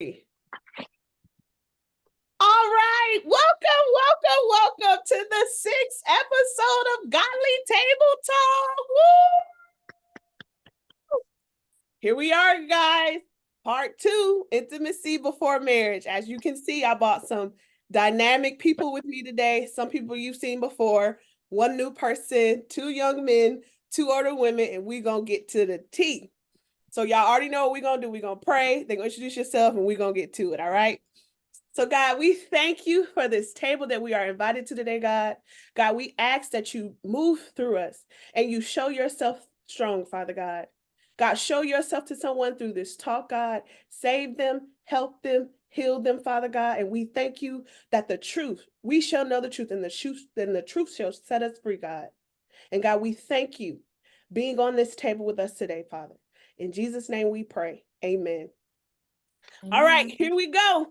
All right, welcome to the 6th episode of Godly Table Talk. Woo! Here we are, guys. Part 2, intimacy before marriage. As you can see, I brought some dynamic people with me today. Some people you've seen before, one new person, 2 young men, 2 older women, and we're going to get to the tea. So y'all already know what we're going to do. We're going to pray. They're going to introduce yourself, and we're going to get to it, all right? So, God, we thank you for this table that we are invited to today, God. God, we ask that you move through us and you show yourself strong, Father God. God, show yourself to someone through this talk, God. Save them, help them, heal them, Father God. And we thank you that the truth, we shall know the truth, and the truth shall set us free, God. And God, we thank you being on this table with us today, Father. In Jesus' name we pray. Amen. All right, here we go.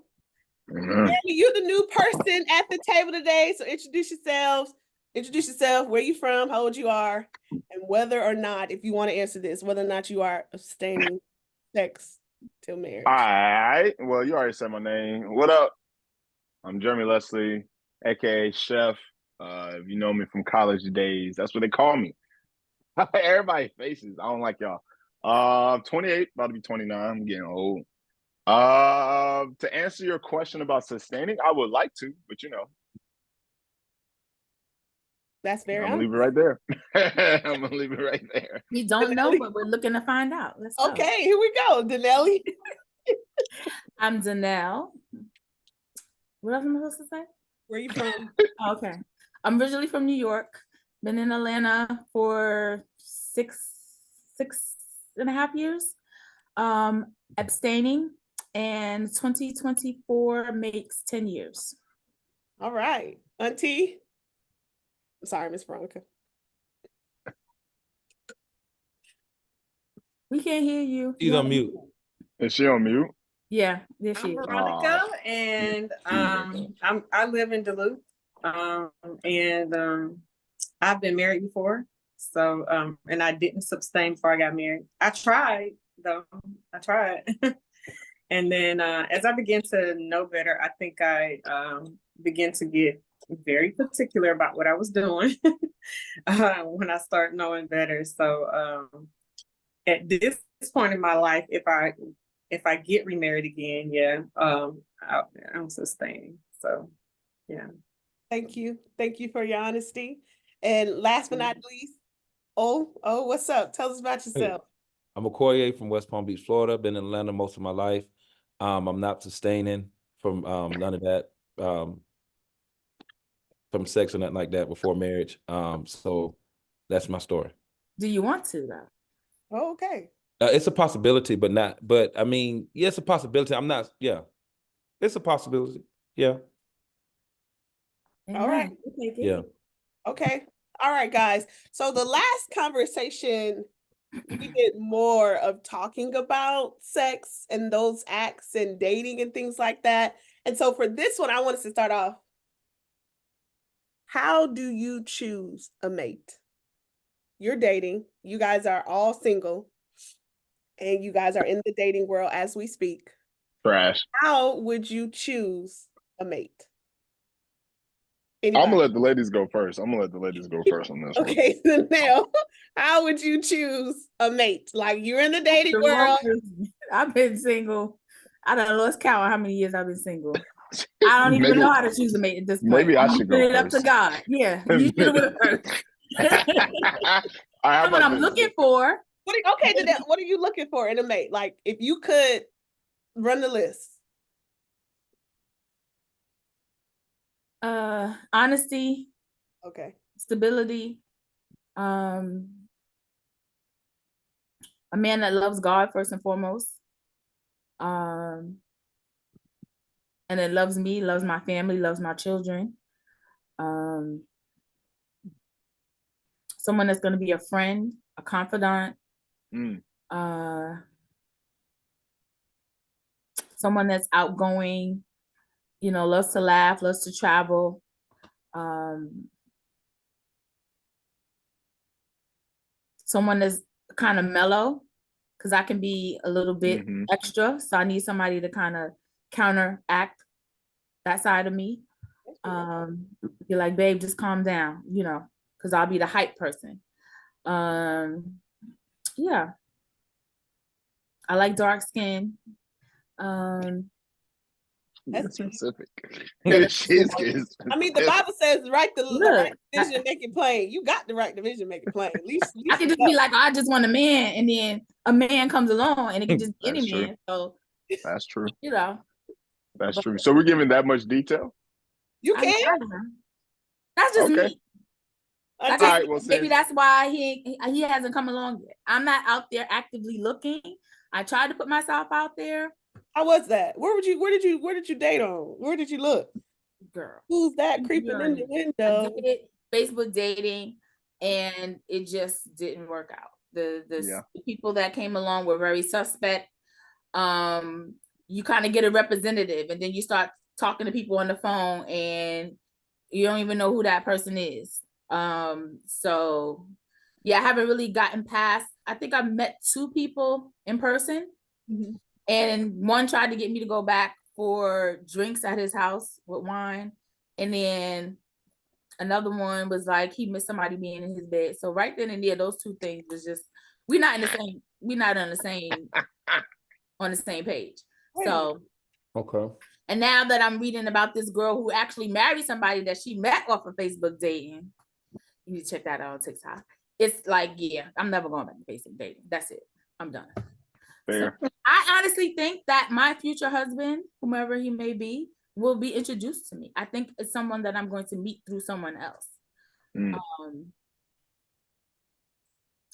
You're the new person at the table today, so introduce yourselves. Introduce yourself, where you from, how old you are, and whether or not, if you want to answer this, whether or not you are abstaining sex till marriage. All right. Well, you already said my name. What up? I'm Jeremy Leslie, aka Chef. If you know me from college days, that's what they call me. Everybody faces. I don't like y'all. 28, about to be 29. I'm getting old. To answer your question about sustaining, I would like to, but That's very I'm gonna leave it right there. I'm gonna leave it right there. We don't know, but we're looking to find out. Let's go. Okay, here we go. Danelli. I'm Danelle. What else am I supposed to say? Where you from? Okay. I'm originally from New York. Been in Atlanta for six and a half years. Abstaining, and 2024 makes 10 years. All right. Auntie. Sorry, Miss Veronica. We can't hear you. She's on mute. Is she on mute? Yeah, there she I'm is. Veronica, and I live in Duluth, and I've been married before, so and I didn't abstain before I got married. I tried though. And then as I began to know better, I think I began to get very particular about what I was doing when I started knowing better. So at this point in my life, if I get remarried again, I'm sustaining. So, yeah. Thank you for your honesty. And last but not least, what's up? Tell us about yourself. Hey, I'm Okoye from West Palm Beach, Florida. Been in Atlanta most of my life. I'm not sustaining from none of that, from sex or nothing like that before marriage. So that's my story. Do you want to though? Oh, okay. It's a possibility, but I mean, yeah, it's a possibility. I'm not, yeah. It's a possibility. Yeah. All right. Yeah. Okay. All right, guys. So the last conversation, we did more of talking about sex and those acts and dating and things like that. And so for this one, I want us to start off. How do you choose a mate? You're dating. You guys are all single. And you guys are in the dating world as we speak. Trash. How would you choose a mate? Anybody? I'm gonna let the ladies go first. On this one. Okay, so now, how would you choose a mate? Like, you're in the dating world. I've been single. I don't lost count how many years I've been single. I don't even know how to choose a mate at this point. Maybe I should go first. It up to God. Yeah, you should have went first. What I'm looking for. What are you looking for in a mate? Like, if you could run the list. Honesty. Okay. Stability. A man that loves God first and foremost. And it loves me, loves my family, loves my children. Someone that's going to be a friend, a confidant. Someone that's outgoing, loves to laugh, loves to travel. Someone that's kind of mellow, because I can be a little bit Mhm. extra. So I need somebody to kind of counteract that side of me. Be like, babe, just calm down, you know, because I'll be the hype person. Yeah. I like dark skin. That's specific. Yeah, She's I mean, the Bible says, right the Look, right division, make it plain. You got the right division, make it plain. At least I could you just be know. like, I just want a man, and then a man comes along, and it can just be any That's true. man. So, That's true. you know, That's but true. So we're giving that much detail? You I mean, can. I don't know. That's just Okay. me. Like Until- I All right, said, well, maybe sis. that's why he hasn't come along yet. I'm not out there actively looking. I tried to put myself out there, How was that? Where did you date on? Where did you look? girl. Who's that creeping in the I window? did Facebook dating, and it just didn't work out. The people that came along were very suspect. You kind of get a representative, and then you start talking to people on the phone, and you don't even know who that person is. So yeah, I haven't really gotten past. I think I've met 2 people in person, Mhm. and one tried to get me to go back for drinks at his house with wine, and then another one was like he missed somebody being in his bed. So right then and there, those 2 things was just we're not on the same page. So Okay. and now that I'm reading about this girl who actually married somebody that she met off of Facebook dating, you need to check that out on TikTok. It's like, yeah, I'm never going back to Facebook dating. That's it. I'm done. Fair. So I honestly think that my future husband, whomever he may be, will be introduced to me. I think it's someone that I'm going to meet through someone else. Mm.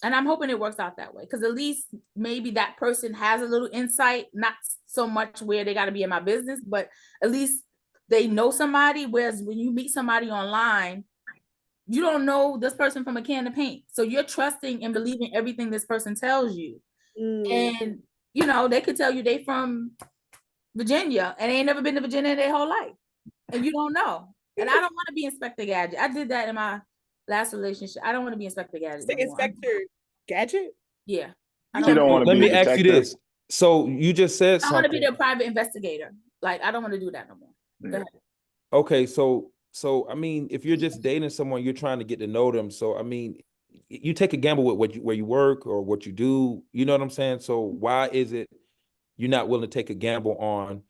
And I'm hoping it works out that way, because at least maybe that person has a little insight, not so much where they got to be in my business, but at least they know somebody. Whereas when you meet somebody online, you don't know this person from a can of paint. So you're trusting and believing everything this person tells you. And, you know, they could tell you they from Virginia and they ain't never been to Virginia in their whole life. And you don't know. And I don't want to be Inspector Gadget. I did that in my last relationship. I don't want to be Inspector Gadget. Say Inspector Gadget? Yeah. You don't want to Let be me the ask you detective? this. So you just said I want to be something. the private investigator. Like, I don't want to do that no more. Go ahead. Okay, so I mean, if you're just dating someone, you're trying to get to know them. So I mean, you take a gamble with where you work or what you do. You know what I'm saying? So why is it you're not willing to take a gamble on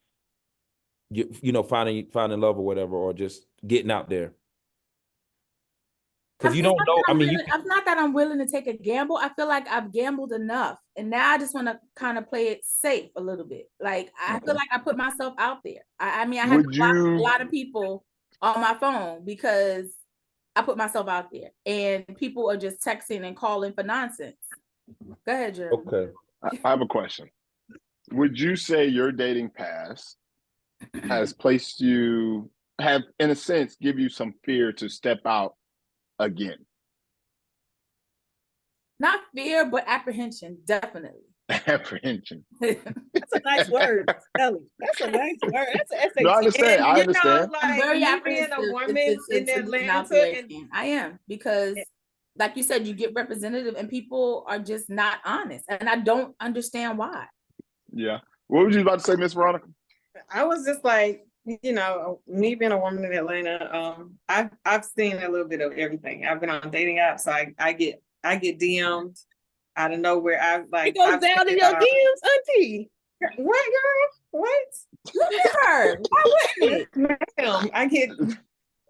you know finding love or whatever, or just getting out there? Because you It's don't not know. that I I'm mean, willing- it's not that I'm willing to take a gamble. I feel like I've gambled enough, and now I just want to kind of play it safe a little bit. Like I feel like I put myself out there. I mean, I had Would to block a you? lot of people on my phone because I put myself out there, and people are just texting and calling for nonsense. Go ahead, Jeremy. okay. I have a question. Would you say your dating past has placed you, have in a sense, give you some fear to step out again? Not fear, but apprehension, definitely. Apprehension. That's a nice word, Ellie. That's a nice word. That's an SAT. No, I understand. And I you understand. know, I'm like very me being a apprehensive woman in to get out Atlanta, there. and I am, because like you said, you get representative and people are just not honest, and I don't understand why. Yeah. What was you about to say, Miss Veronica? I was just like, you know, me being a woman in Atlanta, I've seen a little bit of everything. I've been on dating apps, so I get DM'd out of nowhere. It goes down in your DMs, auntie. What, girl? What? Look at her. Why wouldn't it? Ma'am, I get.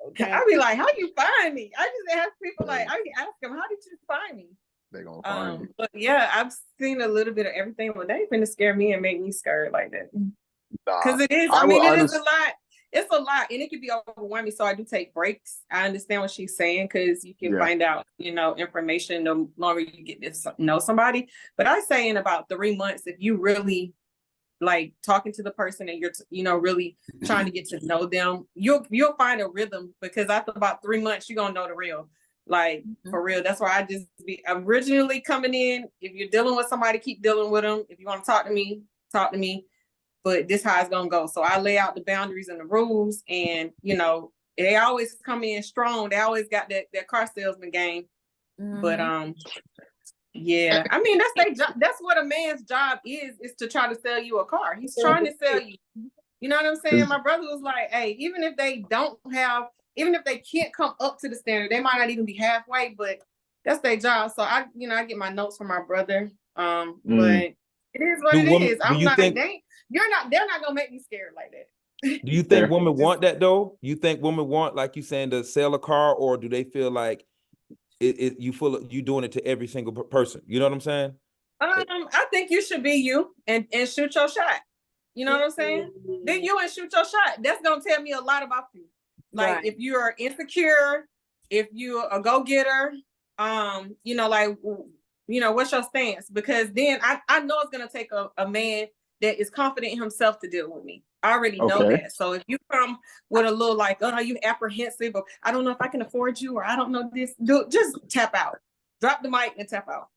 Okay. I be like, how you find me? I just ask people like, I ask them, how did you find me? They're gonna find you. But yeah, I've seen a little bit of everything. Well, they finna scare me and make me scared like that. Because it is, I mean, it is a lot. It's a lot, and it can be overwhelming. So I do take breaks. I understand what she's saying, because you can find out, you know, information the longer you get to know somebody. But I say in about 3 months, if you really like talking to the person and you're, you know, really trying to get to know them, you'll find a rhythm, because after about 3 months, you're gonna know the real. Like, for real. That's why I just be originally coming in. If you're dealing with somebody, keep dealing with them. If you want to talk to me, talk to me. But this how it's gonna go. So I lay out the boundaries and the rules, and you know, they always come in strong. They always got that car salesman game. But Yeah, I mean that's their job. That's what a man's job is to try to sell you a car. He's trying to sell you. You know what I'm saying? My brother was like, "Hey, even if they can't come up to the standard, they might not even be halfway, but that's their job." So I get my notes from my brother. But it is what Do it women- is. do I'm you not. think- They're not gonna make me scared like that. Do you think Fair. women want that though? You think women want, like you saying, to sell a car, or do they feel like you doing it to every single person? You know what I'm saying? I think you should be you and shoot your shot. You know what I'm saying? Then you and shoot your shot. That's gonna tell me a lot about you. Like Right. if you are insecure, if you're a go-getter, what's your stance? Because then I know it's gonna take a man that is confident in himself to deal with me. I already know Okay. that. So if you come with a little like, oh, you apprehensive, or I don't know if I can afford you, or I don't know this, just tap out. Drop the mic and tap out.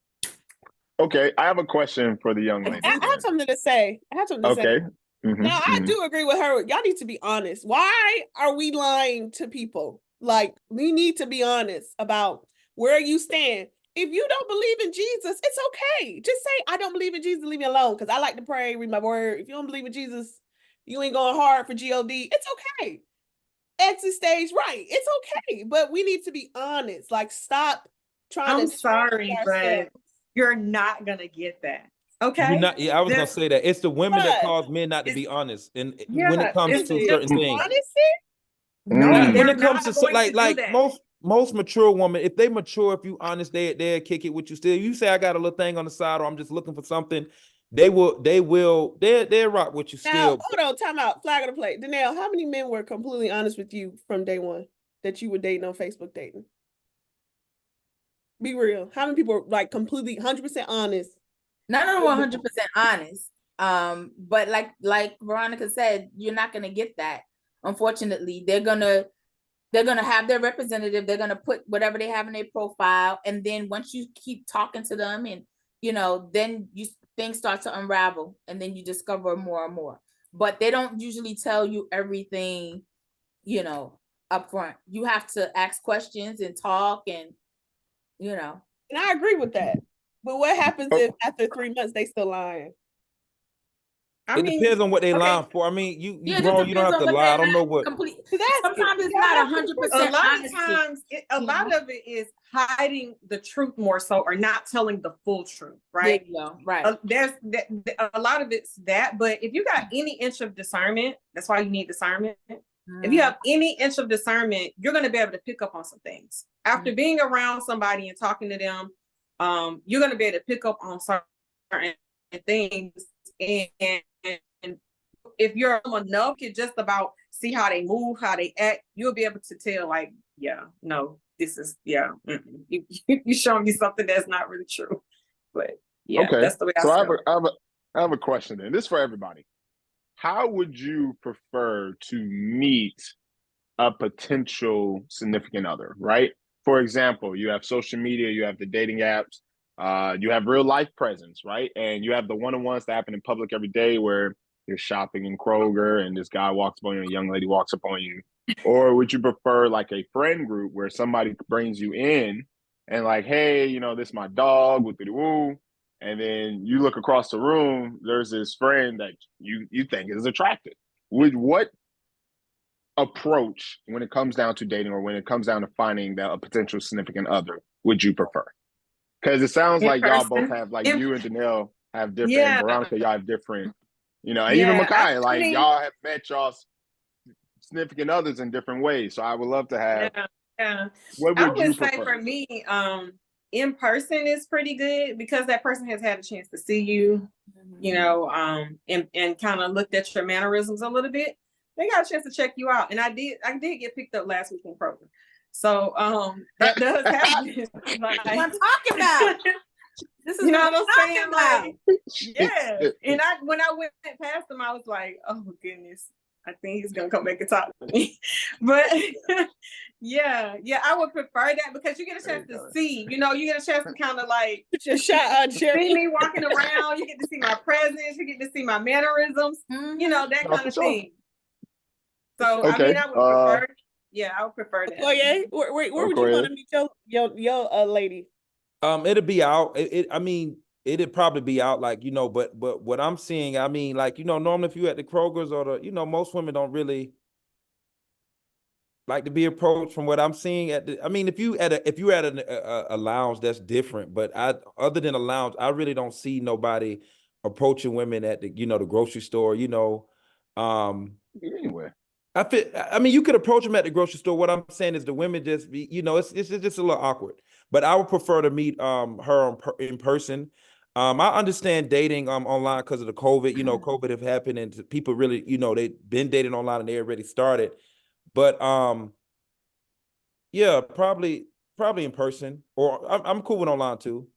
Okay, I have a question for the young lady. I have something to say. Okay. Mhm, Now, I mhm. do agree with her. Y'all need to be honest. Why are we lying to people? Like, we need to be honest about where you stand. If you don't believe in Jesus, it's okay. Just say, I don't believe in Jesus, leave me alone. Because I like to pray, read my word. If you don't believe in Jesus, you ain't going hard for God. It's okay. Exit stage right. It's okay. But we need to be honest. Like, stop trying I'm to sorry, change but ourselves. you're not gonna get that. Okay. You're not. Yeah, I was gonna Just- say that it's the women that But cause men not to it's- be honest, and Yeah, when it comes it's to just certain things. honesty? No, Mm. When they're it comes not to going to do like that. most mature women, if they mature, if you honest, they'll kick it with you still. You say I got a little thing on the side, or I'm just looking for something, they'll rock with you Now, still. hold on, time out. Flag on the plate. Danelle, how many men were completely honest with you from day one that you were dating on Facebook dating? Be real. How many people were like completely 100% honest? None of them 100% honest. But like Veronica said, you're not gonna get that. Unfortunately, they're gonna have their representative. They're gonna put whatever they have in their profile, and then once you keep talking to them, and then things start to unravel, and then you discover more and more. But they don't usually tell you everything, up front. You have to ask questions and talk, and And I agree with that. But what happens Oh. if after 3 months they still lying? I It mean, depends on what they okay. lying for. I mean, you yeah, it grown, just you don't depends have to on what lie. I they're don't know not what. complete. So that's Sometimes it's yeah, not that's- 100%. a lot honesty. of times, a you lot know? of it is hiding the truth more so, or not telling the full truth, There right? you go. Right. There's a lot of it's that, but if you got any inch of discernment, that's why you need discernment. If you have any inch of discernment, you're going to be able to pick up on some things. After being around somebody and talking to them, you're going to be able to pick up on certain things. And if you're enough, you just about see how they move, how they act, you'll be able to tell, like, yeah, no, this is, yeah, you showing me something that's not really true. But yeah, Okay. that's the way So I I feel. have a question then. This is for everybody. How would you prefer to meet a potential significant other, right? For example, you have social media, you have the dating apps, you have real life presence, right? And you have the one-on-ones that happen in public every day where you're shopping in Kroger and this guy walks up on you, a young lady walks up on you. Or would you prefer like a friend group where somebody brings you in and like, hey, this is my dog, with the woo. And then you look across the room, there's this friend that you think is attractive. What approach when it comes down to dating or when it comes down to finding a potential significant other would you prefer? Because it sounds In like y'all both person? have, like In- you and Danelle have different, and Yeah. Veronica, y'all have different, and even Yeah, Makai, like mean- y'all have met y'all's significant others in different ways. So I would love to have, Yeah. what I would you would say prefer? for me, in person is pretty good because that person has had a chance to see you, and kind of looked at your mannerisms a little bit. They got a chance to check you out. And I did get picked up last week in Kroger. So that does happen. What I'm talking about. This is You know what what I'm saying? talking Like, yeah. And when I went past him, I was like, oh goodness, I think he's gonna come back and talk to me. But yeah, I would prefer that because you get a chance to see, you get a chance to kind of like Put your shot on see Cherry. me walking around, you get to see my presence, you get to see my mannerisms, that kind of thing. So Okay, I mean, I would prefer, I would prefer that. Okoye, where would you want to meet your lady? It'll be out. I mean, it'd probably be out, like, but what I'm seeing, I mean, like, normally if you at the Kroger's or most women don't really like to be approached from what I'm seeing I mean, if you at a lounge, that's different. But other than a lounge, I really don't see nobody approaching women at the, the grocery store, Anyway, I mean, you could approach them at the grocery store. What I'm saying is the women just be, it's just a little awkward. But I would prefer to meet her in person. I understand dating online because of the COVID. COVID have happened and people really, they've been dating online and they already started. But yeah, probably in person, or I'm cool with online too.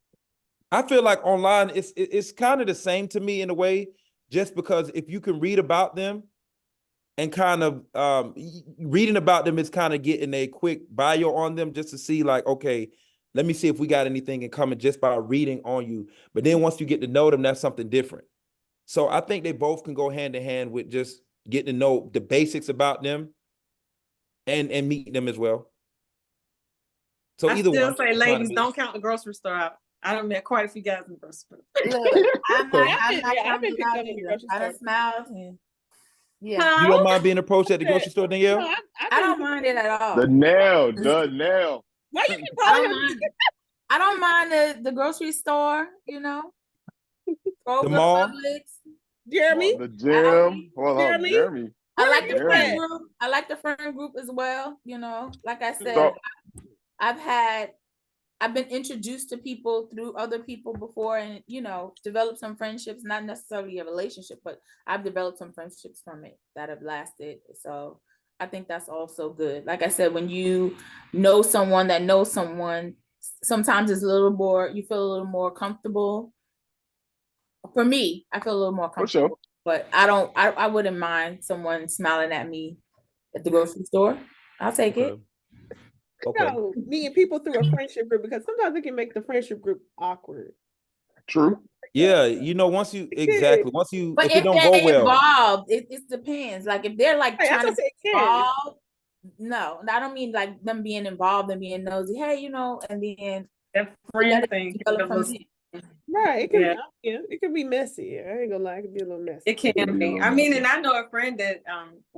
I feel like online it's kind of the same to me in a way, just because if you can read about them and kind of reading about them is kind of getting a quick bio on them just to see, like, okay, let me see if we got anything in common just by reading on you. But then once you get to know them, that's something different. So I think they both can go hand in hand with just getting to know the basics about them and meeting them as well. So I either still one. say, trying to ladies, meet. don't count the grocery store out. I done met quite a few guys in the grocery store. Look, I'm not, Yeah, I'm not I've counting been it picked out up in the either. grocery I done store. smiled and yeah, Huh? You don't mind being approached at the grocery store, Danielle? No, I've I been don't mind it at all. the nail. Why you keep I calling don't him? mind. I don't mind the grocery store, The Kroger, mall? Publix. Jeremy? The Aldi. gym. Hold on, Jeremy? Jeremy. I like the Jeremy. friend group. I like the friend group as well. Like I said, So I've been introduced to people through other people before and, developed some friendships, not necessarily a relationship, but I've developed some friendships from it that have lasted. So I think that's also good. Like I said, when you know someone that knows someone, sometimes it's you feel a little more comfortable. For me, I feel a little more for sure. comfortable, but I wouldn't mind someone smiling at me at the grocery store. I'll take it. Okay. No, meeting people through a friendship group, because sometimes it can make the friendship group awkward. True. Yeah, once you It exactly could. once you But if it if don't go they're well, involved, it depends. Like if they're like Right, that's trying to what I be said, it can. involved, no, I don't mean like them being involved and being nosy. Hey, and then That let friend it thing. develop from there. Right. It can Yeah. it can be messy. I ain't gonna lie, it can be a little messy. It can It'll be a be. little I mean, messy. and I know a friend that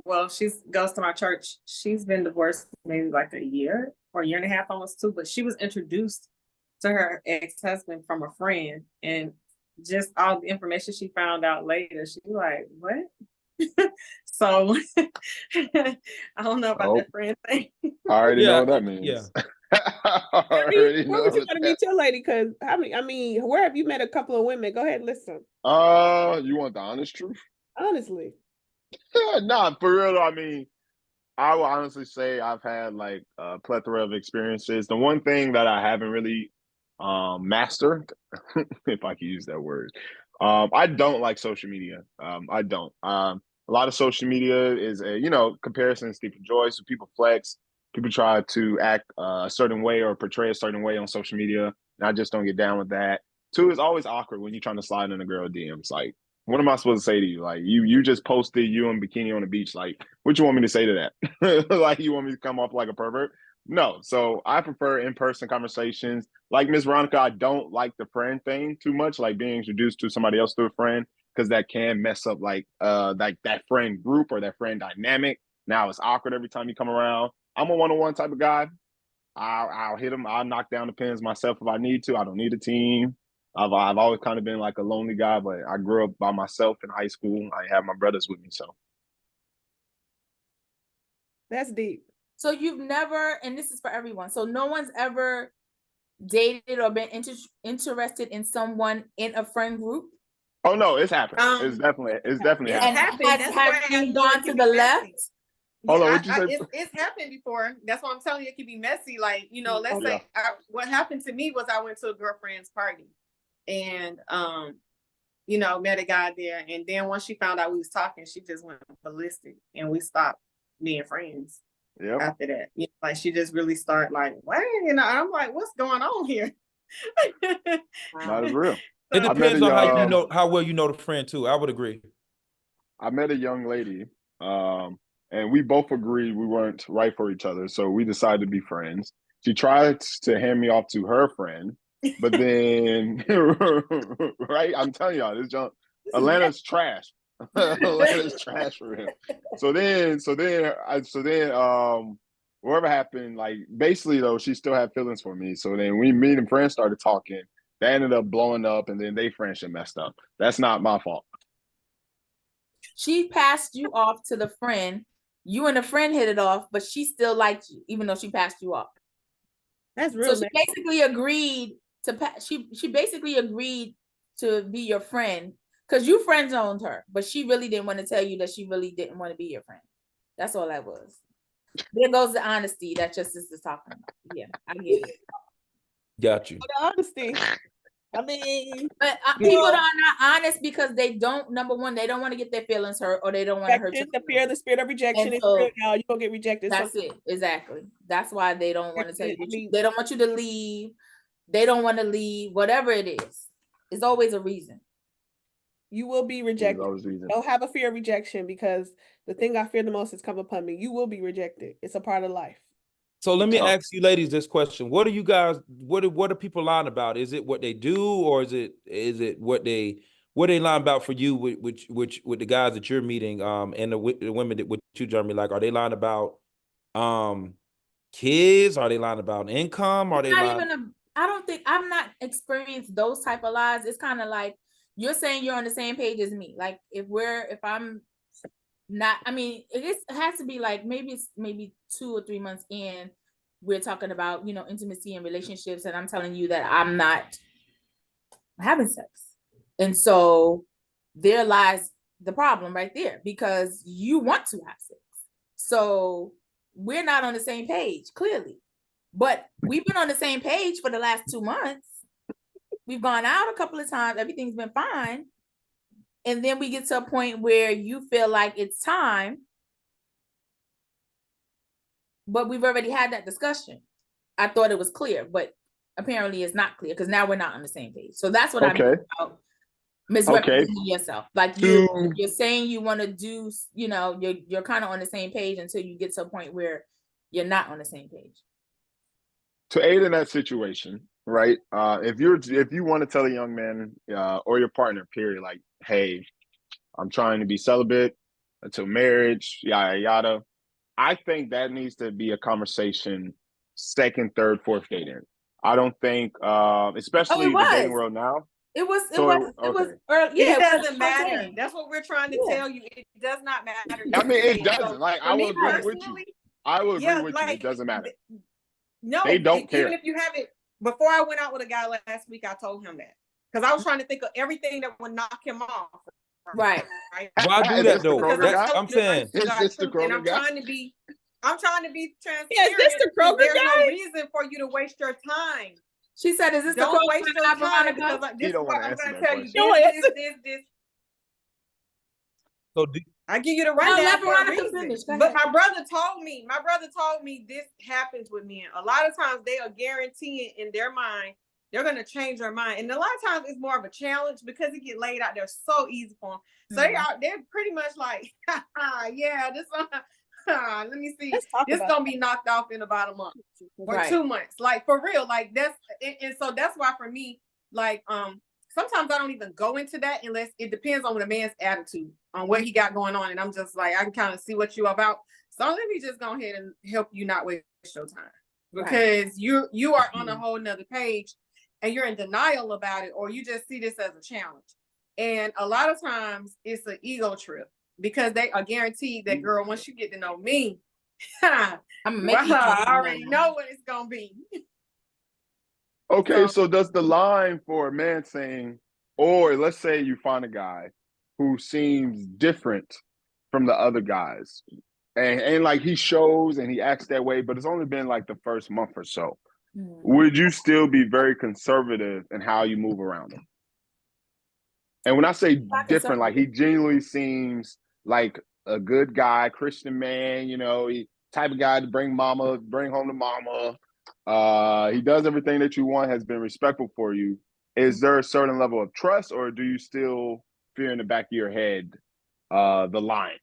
well, she's goes to my church. She's been divorced maybe like a year or a year and a half, almost two, but she was introduced to her ex-husband from a friend, and just all the information she found out later, she was like, what? So I don't know about Oh. that friend thing. I already know Yeah, what that yeah. means. I already Where know would you what want to that. meet your lady? Because where have you met a couple of women? Go ahead, listen. You want the honest truth? Honestly. Nah, for real though, I mean, I will honestly say I've had like a plethora of experiences. The one thing that I haven't really mastered, if I can use that word, I don't like social media. I don't. A lot of social media is comparisons, people joy, so people flex, people try to act a certain way or portray a certain way on social media, and I just don't get down with that. Two, it's always awkward when you're trying to slide in a girl DMs. Like, what am I supposed to say to you? Like, you just posted you in bikini on the beach. Like, what you want me to say to that? Like, you want me to come off like a pervert? No. So I prefer in-person conversations. Like Miss Veronica, I don't like the friend thing too much, like being introduced to somebody else through a friend, because that can mess up like that friend group or that friend dynamic. Now it's awkward every time you come around. I'm a one-on-one type of guy. I'll hit them. I'll knock down the pins myself if I need to. I don't need a team. I've always kind of been like a lonely guy, but I grew up by myself in high school. I have my brothers with me, so. That's deep. So you've never, and this is for everyone. So no one's ever dated or been interested in someone in a friend group. Oh no, it's happened. It's Um, definitely It happened. happened. That's Have why I you know gone it to can the be left? messy. Hold on, Yeah, what'd you say? it's happened before. That's what I'm telling you. It can be messy. Like, let's Yeah. say what happened to me was I went to a girlfriend's party, and met a guy there, and then once she found out we was talking, she just went ballistic, and we stopped being friends Yep. after that. Like she just really started like, what? I'm like, what's going on here? That is real. It So, depends on young- how well you know the friend too. I would agree. I met a young lady, and we both agreed we weren't right for each other, so we decided to be friends. She tried to hand me off to her friend, But then, right? I'm telling y'all, this junk, Atlanta's trash. Atlanta's trash for him. So then, whatever happened, like basically though, she still had feelings for me. So then me and friends started talking. That ended up blowing up, and then they friendship messed up. That's not my fault. She passed you off to the friend. You and the friend hit it off, but she still liked you, even though she passed you off. That's real, So man. she basically agreed to she basically agreed to be your friend because you friend zoned her, but she really didn't want to tell you that she really didn't want to be your friend. That's all that was. There goes the honesty that your sister's talking about. Yeah, I get it. Got you. The honesty. I mean, But you people know, are not honest because they don't. Number one, they don't want to get their feelings hurt, or they don't want to hurt your the fear, the spirit of rejection. And Is so- real now. You're gonna get rejected. That's So it. Exactly. That's why they don't want to That's tell it. you. I mean- They don't want you to leave. They don't want to leave. Whatever it is, it's always a reason. you will be There's rejected. always reason. Don't have a fear of rejection because the thing I fear the most has come upon me. You will be rejected. It's a part of life. So let me Oh. ask you ladies this question. What are you guys, what are people lying about? Is it what they do, or is it what they lying about for you with the guys that you're meeting, and the women that with you, Jeremy? Like, are they lying about kids? Are they lying about income? Are they Not lying? even I don't think I've not experienced those type of lies. It's kind of like you're saying you're on the same page as me. Like if I'm not, I mean, it has to be like maybe 2 or 3 months in, we're talking about, intimacy and relationships, and I'm telling you that I'm not having sex. And so there lies the problem right there, because you want to have sex. So we're not on the same page, clearly. But we've been on the same page for the last 2 months. We've gone out a couple of times. Everything's been fine. And then we get to a point where you feel like it's time. But we've already had that discussion. I thought it was clear, but apparently it's not clear because now we're not on the same page. So that's what I mean about misrepresenting yourself. Like you're saying you want to do, you're kind of on the same page until you get to a point where you're not on the same page. To aid in that situation, right? If you want to tell a young man or your partner, period, like, hey, I'm trying to be celibate until marriage, yada yada. I think that needs to be a conversation second, third, fourth date in. I don't think, especially in the dating world now. It was early. Yeah, it doesn't matter. That's what we're trying to tell you. It does not matter. I mean, it doesn't. So, like, I will agree with you. I will agree with you. It doesn't matter. No, they don't care. Even if you have it. Before I went out with a guy last week, I told him that because I was trying to think of everything that would knock him off. Right. Why do that though? I'm saying it's just the Kroger guy. I'm trying to be transparent. Yeah, is this the Kroger There's guy? no reason for you to waste your time. She said, "Is this Don't the waste your time because this is what I'm going to tell you. This. So I give you the rundown for a reason. Finish. But my brother told me this happens with men. A lot of times they are guaranteeing in their mind they're going to change their mind, and a lot of times it's more of a challenge because it get laid out there so easy for them. So they're pretty much like, yeah, this one. Let me see. This gonna be knocked off in about a month or 2 months. Like for real. Like that's and so that's why for me, like sometimes I don't even go into that unless it depends on the man's attitude on what he got going on, and I'm just like I can kind of see what you about. So let me just go ahead and help you not waste your time because you are on a whole nother page and you're in denial about it, or you just see this as a challenge. And a lot of times it's an ego trip. Because they are guaranteed that, girl, once you get to know me, I already know what it's going to be. Okay, so does the line for a man saying, or let's say you find a guy who seems different from the other guys, and like he shows and he acts that way, but it's only been like the first month or so, would you still be very conservative in how you move around him? And when I say different, like he genuinely seems like a good guy, Christian man, he type of guy to bring home to mama. He does everything that you want, has been respectful for you. Is there a certain level of trust, or do you still fear in the back of your head the lying?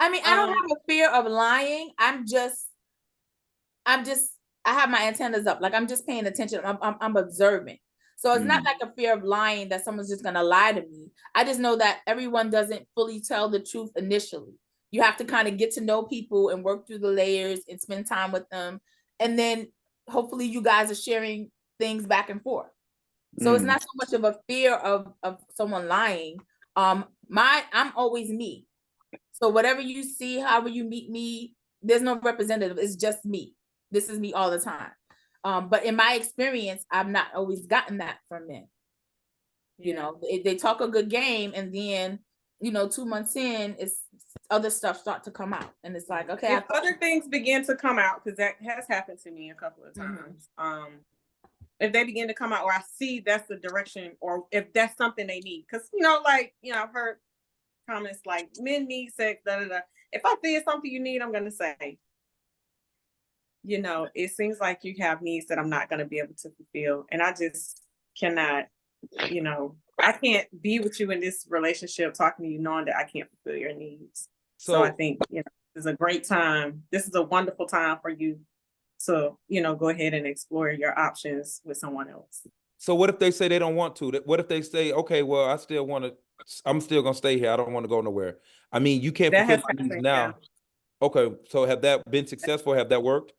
I mean, I don't have a fear of lying. I'm just I have my antennas up. Like I'm just paying attention. I'm observing. So it's not Mm. like a fear of lying that someone's just gonna lie to me. I just know that everyone doesn't fully tell the truth initially. You have to kind of get to know people and work through the layers and spend time with them. And then hopefully you guys are sharing things back and forth. So it's Mm. not so much of a fear of someone lying. I'm always me. So whatever you see, however you meet me, there's no representative. It's just me. This is me all the time. But in my experience, I've not always gotten that from men. You know, they talk a good game, and then 2 months in, it's other stuff start to come out, and it's like, okay, If other things begin to come out, because that has happened to me a couple of Mhm. times. If they begin to come out, or I see that's the direction, or if that's something they need, because I've heard comments like men need sex, da da da. If I see it's something you need, I'm gonna say, it seems like you have needs that I'm not gonna be able to fulfill, and I just cannot. I can't be with you in this relationship, talking to you, knowing that I can't fulfill your needs. So I think this is a great time. This is a wonderful time for you to go ahead and explore your options with someone else. So what if they say they don't want to? What if they say, okay, well, I'm still gonna stay here. I don't want to go nowhere. I mean, you can't That fulfill has my needs happened, now. Okay, so have that been successful? Have that worked?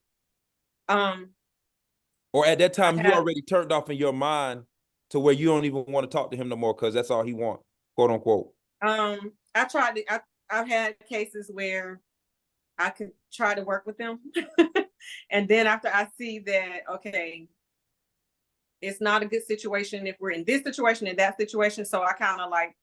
Or at that time, you have- already turned off in your mind to where you don't even want to talk to him no more because that's all he wants, quote unquote. I've had cases where I could try to work with them. And then after I see that, okay, it's not a good situation if we're in this situation and that situation. So I kind of like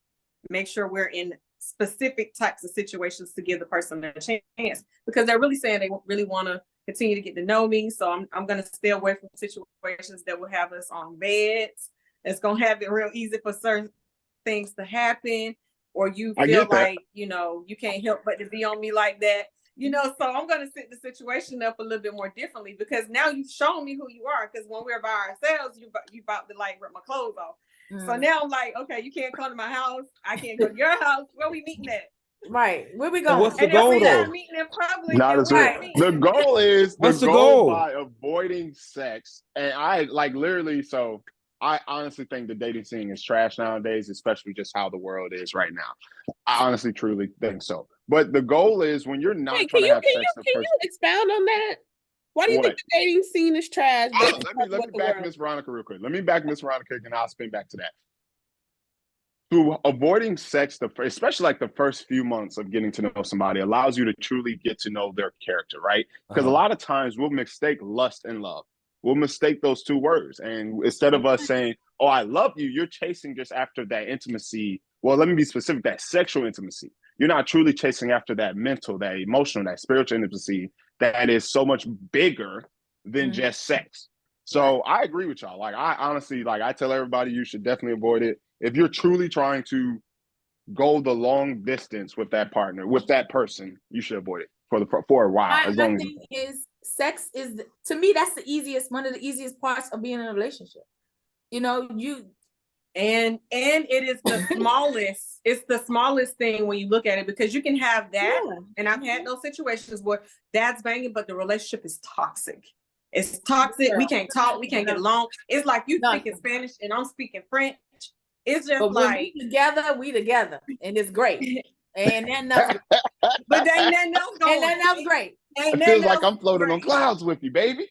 make sure we're in specific types of situations to give the person a chance, because they're really saying they really want to continue to get to know me. So I'm going to stay away from situations that will have us on beds. It's going to have it real easy for certain things to happen, or you feel like, you can't help but to be on me like that. So I'm going to set the situation up a little bit more differently, because now you've shown me who you are. Because when we're by ourselves, you about to like rip my clothes off. So now I'm like, okay, you can't come to my house. I can't go to your house. Where we meeting at? Right. Where we So going? what's the And if goal we're though? not meeting in public, Not then as we're well. not meeting. The goal is What's the goal? by avoiding sex. And I like literally, so I honestly think the dating scene is trash nowadays, especially just how the world is right now. I honestly, truly think so. But the goal is when you're not Wait, trying can to you have can sex, you can you expound on that? Why do you think What? the dating scene is trash? Based let on me what the back world- Miss Veronica real quick. Let me back Miss Veronica and I'll spin back to that. Through avoiding sex, especially like the first few months of getting to know somebody, allows you to truly get to know their character, right? Because a lot of times we'll mistake lust and love. We'll mistake those two words. And instead of us saying, oh, I love you, you're chasing just after that intimacy. Well, let me be specific, that sexual intimacy. You're not truly chasing after that mental, that emotional, that spiritual intimacy that is so much bigger than just sex. So I agree with y'all. Like, I honestly, like, I tell everybody you should definitely avoid it. If you're truly trying to go the long distance with that partner, with that person, you should avoid it for a while. As long My thing is, sex is, to me, that's one of the easiest parts of being in a relationship. And it is the smallest, it's the smallest thing when you look at it, because you can have that. Yeah. And I've had those situations where dad's banging, but the relationship is toxic. It's toxic. We can't talk. We can't get along. It's like you speaking Spanish and I'm speaking French. It's just But when like we together, and it's great. And then that's but ain't nothing else going. and then that's great. it feels like I'm floating on clouds with you, baby.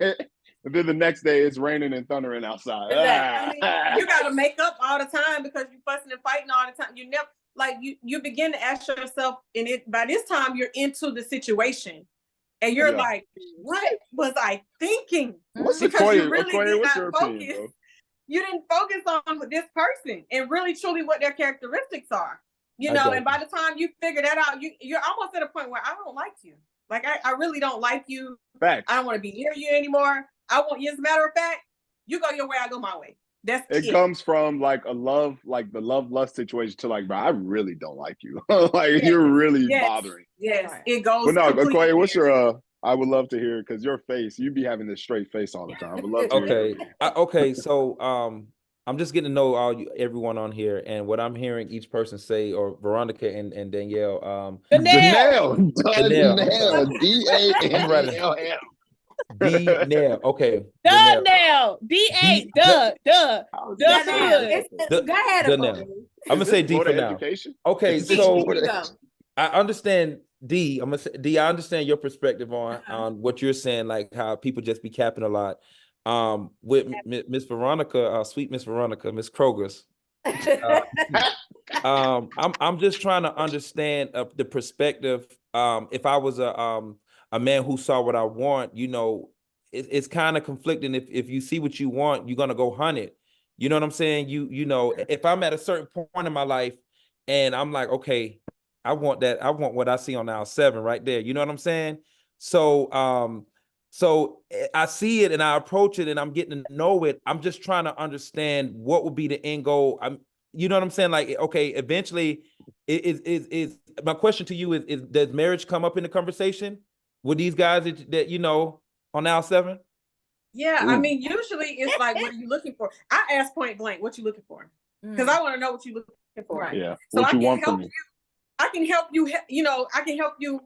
And then the next day it's raining and thundering outside. Exactly. I mean, you gotta make up all the time because you're fussing and fighting all the time. You never like you begin to ask yourself, and by this time you're into the situation. And you're like, what was I thinking? What's because you really Okoye, did what's not your focus. opinion, bro? You didn't focus on this person and really truly what their characteristics are. And by the time you figure that out, you're almost at a point where I don't like you. Like I really don't like you. Facts. I don't want to be near you anymore. As a matter of fact, you go your way, I go my way. That's it. Comes from like the love lust situation to like, bro, I really don't like you. Like you're really bothering. Yes, it goes. But no, Okoye, what's your I would love to hear, because your face, you be having this straight face all the time. I would love to hear. Okay, so I'm just getting to know everyone on here, and what I'm hearing each person say, or Veronica and Danielle. Danelle, Danelle. D-A-N-E-L-L. D Nail. Okay. Duh, Donnell. now. D-A, D- duh. How was The that Donnell, hood. saying? The- go ahead, Donnell. Nicole. I'm gonna Is say this D for voter now. education? Okay, Is this so voter Here you go. education? I understand D. I'm gonna say D. I understand your perspective Uh-huh. on what you're saying, like how people just be capping a lot. With Miss Veronica, sweet Miss Veronica, Miss Kroger's. I'm just trying to understand the perspective. If I was a man who saw what I want, you know, it's kind of conflicting. If you see what you want, you're gonna go hunt it. You know what I'm saying? You know, if I'm at a certain point in my life and I'm like, okay, I want that, I want what I see on aisle 7 right there. You know what I'm saying? So I see it and I approach it and I'm getting to know it. I'm just trying to understand what would be the end goal. You know what I'm saying? Like, okay, eventually, is my question to you is does marriage come up in the conversation with these guys that you know on aisle 7? Yeah, I Ooh. mean, usually it's like, what are you looking for? I ask point blank, what you looking for? Because I want to know what you're looking for. Right. Yeah. So What I you can want from help me? you. I can help you. You know, I can help you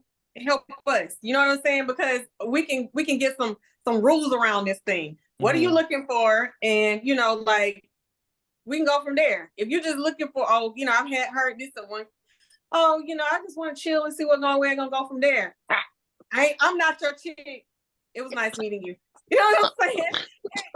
help us. You know what I'm saying? Because we can get some rules around this thing. What are you Mhm. looking for? And you know, like we can go from there. If you're just looking for, oh, you know, I've heard this at one. Oh, you know, I just want to chill and see what's going. We're gonna go from there. I'm not your chick. It was nice meeting you. You know what I'm saying?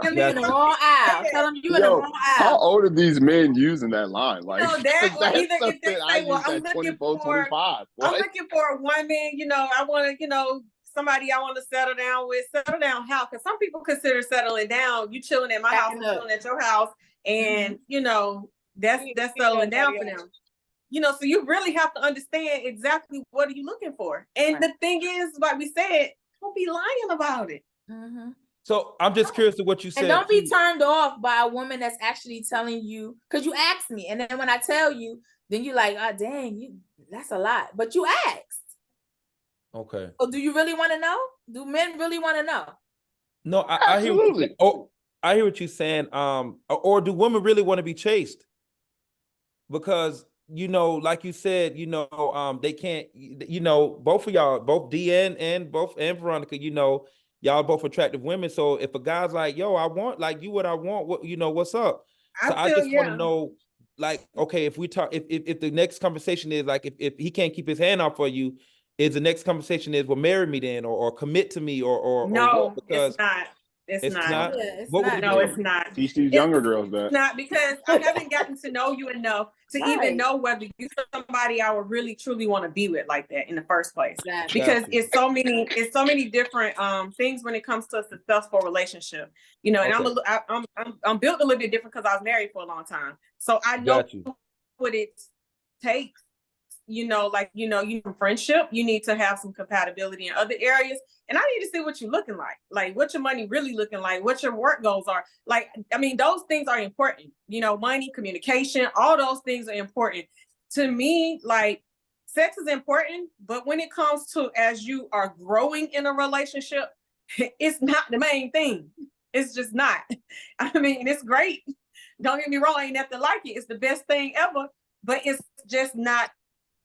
I You in mean, the wrong aisle. Tell them you in the Yo, wrong how aisle. old are these men using that line? Like, know that, or that's either if they something I say, well, used I'm at looking 24, for, 25. I'm What? looking for a woman, you know, I want to, you know, somebody I want to settle down with. Settle down how? Because some people consider settling down, you chilling at my house, Packing I'm up. chilling at your house, and you know, that's You that's see settling down everybody for else. them. You know, so you really have to understand exactly what are you looking for. And Right. the thing is, like we said, don't be lying about it. Mhm. So I'm just curious to what you And said. don't be too. turned off by a woman that's actually telling you, because you asked me, and then when I tell you, then you like, oh dang, that's a lot. But you asked. Okay. So do you really want to know? Do men really want to know? No, I hear what Absolutely. I hear what you're saying. Or do women really want to be chased? Because you know, like you said, you know, they can't. You know, both of y'all, both DN and Veronica, you know, y'all both attractive women. So if a guy's like, "Yo, I want like you, what I want," what you know, what's up? So I I feel, just want to yeah. know, like, okay, if we talk, if the next conversation is like, if he can't keep his hand out for you, is the next conversation is, well, marry me then, or commit to me, or what? No, Because it's not. It's it's not. not. Yeah, it's What would not. it No, be? it's not. Teach these It's younger girls that. not, because I haven't gotten to know you enough to Right. even know whether you're somebody I would really truly want to be with like that in the first place. Exactly. Because Got you. it's so many different things when it comes to a successful relationship. You know, and Okay. I'm built a little bit different because I was married for a long time. So I know Got you. what it takes. You know, like, you know, friendship, you need to have some compatibility in other areas. And I need to see what you're looking like what your money really looking like, what your work goals are. Like, I mean, those things are important. You know, money, communication, all those things are important. To me, like, sex is important, but when it comes to as you are growing in a relationship, it's not the main thing. It's just not. I mean, it's great. Don't get me wrong, I ain't nothing like it. It's the best thing ever, but it's just not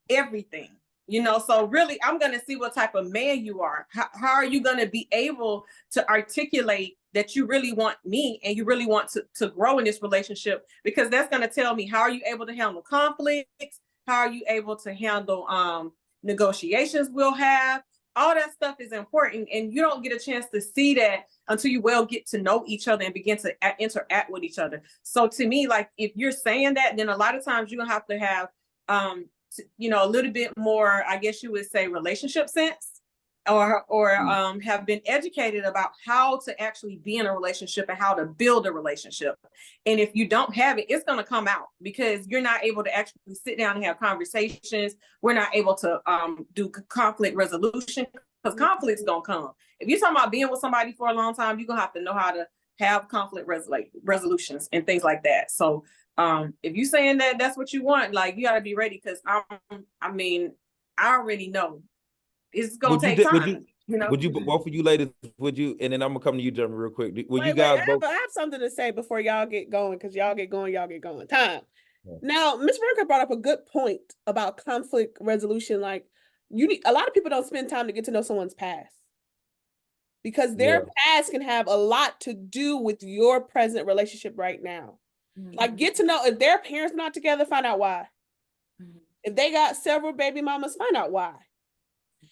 everything, you know. So really, I'm going to see what type of man you are. How are you going to be able to articulate that you really want me and you really want to grow in this relationship? Because that's going to tell me, how are you able to handle conflicts? How are you able to handle negotiations we'll have? All that stuff is important, and you don't get a chance to see that until you well get to know each other and begin to interact with each other. So to me, like, if you're saying that, then a lot of times you're gonna have to have you know, a little bit more, I guess you would say, relationship sense, or have been educated about how to actually be in a relationship and how to build a relationship. And if you don't have it, it's going to come out because you're not able to actually sit down and have conversations. We're not able to do conflict resolution, because conflict's going to come. If you're talking about being with somebody for a long time, you're going to have to know how to have conflict resolutions and things like that. So if you saying that that's what you want, like, you got to be ready, because I mean, I already know it's gonna take time. You know, Would you both of you ladies? Would you? And then I'm gonna come to you, Jeremy, real quick. Would you Wait, guys I both? have something to say before y'all get going, because y'all get going. Time. Yeah. Now, Ms. Veronica brought up a good point about conflict resolution. Like, a lot of people don't spend time to get to know someone's past. because their past can have a lot to do with your present relationship right now. Like, get to know if their parents not together, find out why. If they got several baby mamas, find out why.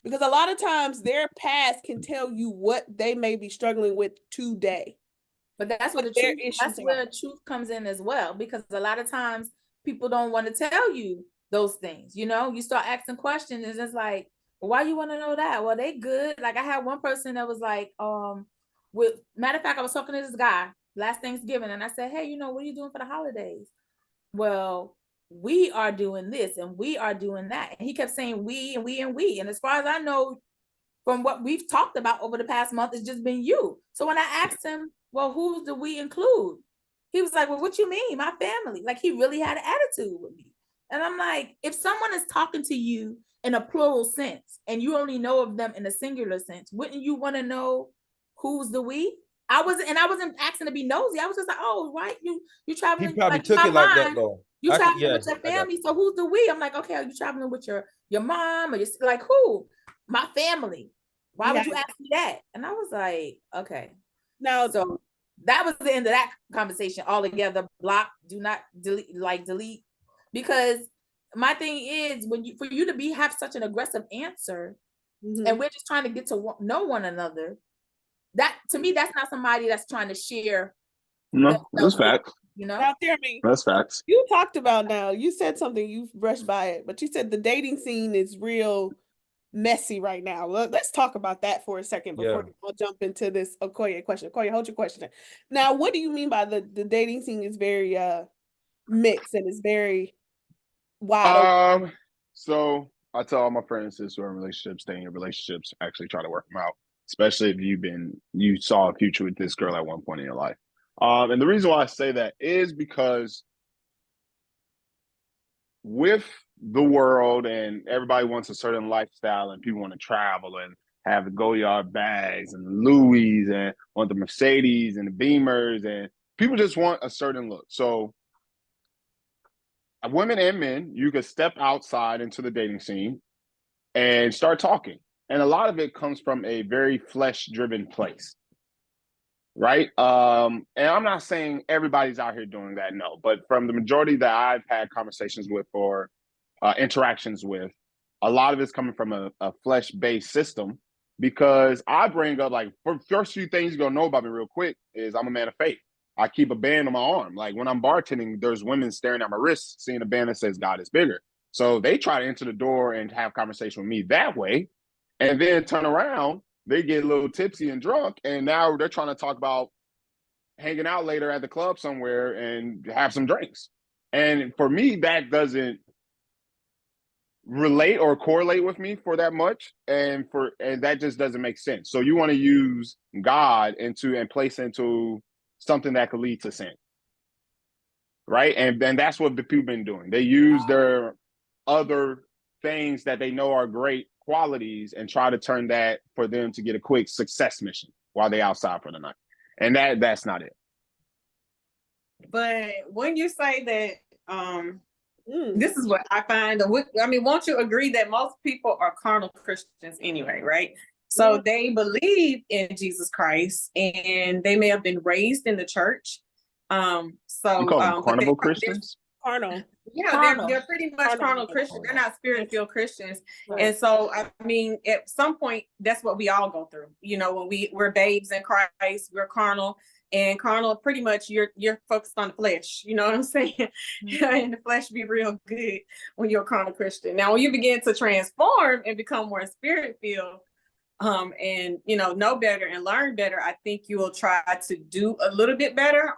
Because a lot of times their past can tell you what they may be struggling with today. But that's where that's where truth comes in as well, because a lot of times people don't want to tell you those things. You know, you start asking questions, and it's like, well, why you want to know that? Well, they good. Like, I had one person that was like, with matter of fact, I was talking to this guy last Thanksgiving, and I said, hey, you know, what are you doing for the holidays? Well, we are doing this and we are doing that. And he kept saying we and we and we. And as far as I know, from what we've talked about over the past month, it's just been you. So when I asked him, well, who do we include? He was like, well, what you mean? My family. Like, he really had an attitude with me. And I'm like, if someone is talking to you in a plural sense and you only know of them in a singular sense, wouldn't you want to know who's the we? I wasn't asking to be nosy. I was just like, oh, right, you traveling. He probably like, took it like that though. You traveling with your family, so who's the we? I'm like, okay, are you traveling with your mom or just like who? My family. Why would you ask me that? And I was like, okay. Now, so that was the end of that conversation altogether. Block, do not delete, because my thing is, for you to have such an aggressive answer, and we're just trying to get to know one another. That, to me, that's not somebody that's trying to share. No, that's facts. You know, now, Jeremy, that's facts. You talked about you said something, you brushed by it, but you said the dating scene is real messy right now. Let's talk about that for a second before we'll jump into this Okoye question. Okoye, hold your question. Now, what do you mean by the dating scene is very mixed and is very wide? So I tell all my friends who are in relationships, stay in your relationships, actually try to work them out, especially if you saw a future with this girl at one point in your life. And the reason why I say that is because with the world and everybody wants a certain lifestyle and people want to travel and have the Goyard bags and the Louis and want the Mercedes and the Beamers, and people just want a certain look. So women and men, you could step outside into the dating scene and start talking. And a lot of it comes from a very flesh-driven place, right? And I'm not saying everybody's out here doing that, no. But from the majority that I've had conversations with or interactions with, a lot of it's coming from a flesh-based system, because I bring up, like, for first few things you're going to know about me real quick is I'm a man of faith. I keep a band on my arm. Like, when I'm bartending, there's women staring at my wrist, seeing a band that says God is bigger. So they try to enter the door and have conversation with me that way, and then turn around, they get a little tipsy and drunk, and now they're trying to talk about hanging out later at the club somewhere and have some drinks. And for me, that doesn't relate or correlate with me for that much, and that just doesn't make sense. So you want to use God and place into something that could lead to sin, right? And that's what the people been doing. They use their other things that they know are great qualities and try to turn that for them to get a quick success mission while they outside for the night, and that's not it. But when you say that, this is what I find. I mean, won't you agree that most people are carnal Christians anyway, right? So they believe in Jesus Christ, and they may have been raised in the church. So you call them carnival Christians? Carnal. Yeah, they're pretty much carnal Christians. They're not spirit-filled Christians. Right. And so, I mean, at some point, that's what we all go through. You know, when we're babes in Christ, we're carnal. And carnal, pretty much, you're focused on the flesh. You know what I'm saying? And the flesh be real good when you're a carnal Christian. Now, when you begin to transform and become more spirit-filled, and know better and learn better, I think you will try to do a little bit better.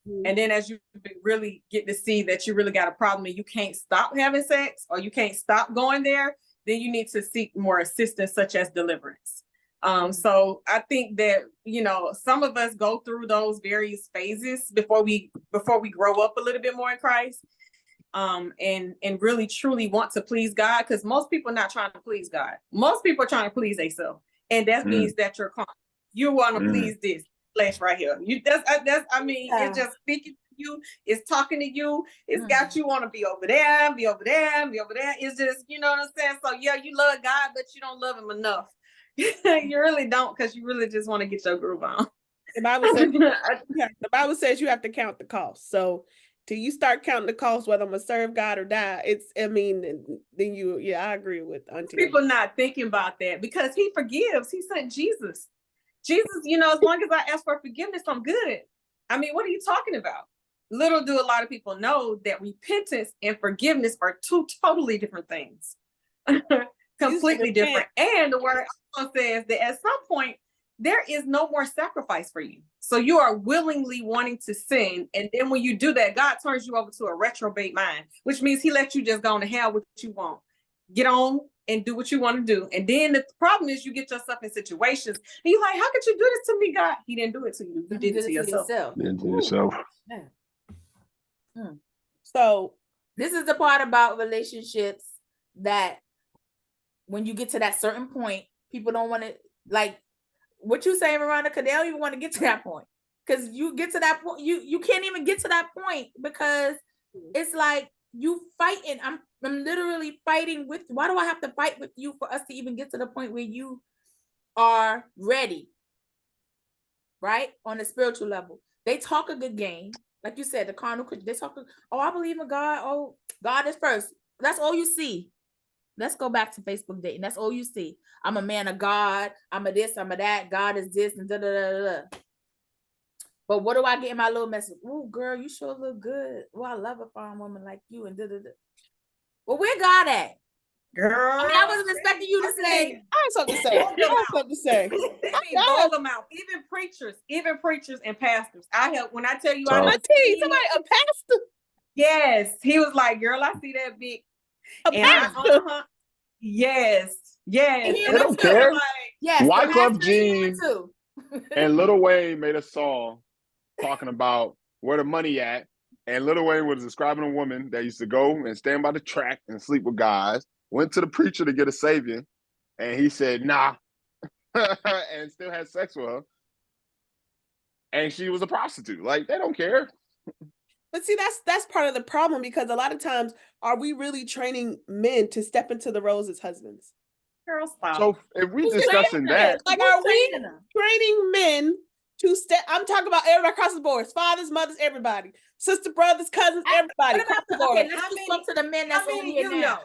And then as you really get to see that you really got a problem and you can't stop having sex or you can't stop going there, then you need to seek more assistance, such as deliverance. So I think that, some of us go through those various phases before we grow up a little bit more in Christ. And really truly want to please God, because most people are not trying to please God. Most people are trying to please themselves, and that means that you're carnal. You want to please this flesh right here. It's just speaking to you. It's talking to you. It's got you want to be over there, be over there, be over there. It's just, you know what I'm saying? So yeah, you love God, but you don't love him enough. You really don't, because you really just want to get your groove on. The Bible says the Bible says you have to count the cost. So till you start counting the cost, whether I'm gonna serve God or die, then you, yeah, I agree with Auntie. People not thinking about that because he forgives. He sent Jesus. Jesus, as long as I ask for forgiveness, I'm good. I mean, what are you talking about? Little do a lot of people know that repentance and forgiveness are two totally different things. Completely different. And the word also says that at some point, there is no more sacrifice for you. So you are willingly wanting to sin. And then when you do that, God turns you over to a reprobate mind, which means he lets you just go to hell with what you want. Get on and do what you want to do. And then the problem is you get yourself in situations and you're like, how could you do this to me, God? He didn't do it to you. You did it to yourself. Did it to yourself. So this is the part about relationships that when you get to that certain point, people don't want to, like what you saying, Veronica, they don't even want to get to that point. Because you get to that point, you can't even get to that point because it's like you fighting. I'm literally fighting with, why do I have to fight with you for us to even get to the point where you are ready? Right? On a spiritual level. They talk a good game. Like you said, the carnal, they talk, oh, I believe in God. Oh, God is first. That's all you see. Let's go back to Facebook dating. That's all you see. I'm a man of God. I'm a this, I'm a that. God is this and da da da da. But what do I get in my little message? Oh, girl, you sure look good. Oh, I love a fine woman like you and da da da. Well, where God at? Girl, I mean, I wasn't expecting you to say. I have something to say. I have something to say. Blow them out. Even preachers and pastors. When I tell you, So- Somebody, a pastor. yes, he was like, girl, I see that big. A pastor. Yes. And They don't care. Yes, Wyclef the Jean too. and Lil Wayne made a song talking about where the money at. And Lil Wayne was describing a woman that used to go and stand by the track and sleep with guys, went to the preacher to get a savior, and he said, nah, and still had sex with her. And she was a prostitute. Like, they don't care. But see, that's part of the problem, because a lot of times, are we really training men to step into the roles as husbands? Girl, stop. So if we Who's discussing training that, Like, Who's are we training them? training men to step? I'm talking about everybody across the board: fathers, mothers, everybody, sister, brothers, cousins, everybody What across about the the, board. okay, let's just talk to the men that's How on many here you now. know?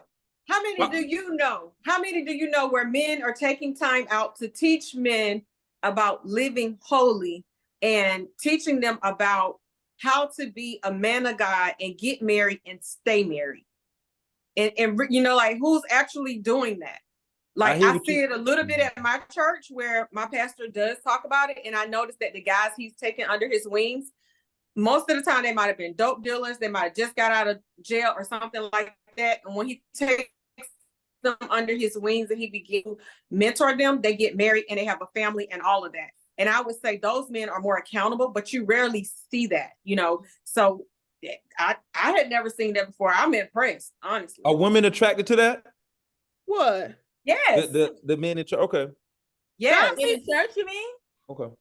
How many do you know? How many do you know where men are taking time out to teach men about living holy and teaching them about how to be a man of God and get married and stay married? And like, who's actually doing that? Like, I see it a little bit at my church where my pastor does talk about it. And I noticed that the guys he's taken under his wings, most of the time they might have been dope dealers. They might have just got out of jail or something like that. And when he takes them under his wings and he begins to mentor them, they get married and they have a family and all of that. And I would say those men are more accountable, but you rarely see that, So I had never seen that before. I'm impressed, honestly. Are women attracted to that? What? Yes. The men in church. Okay. Yes. In church, you mean? Okay. Let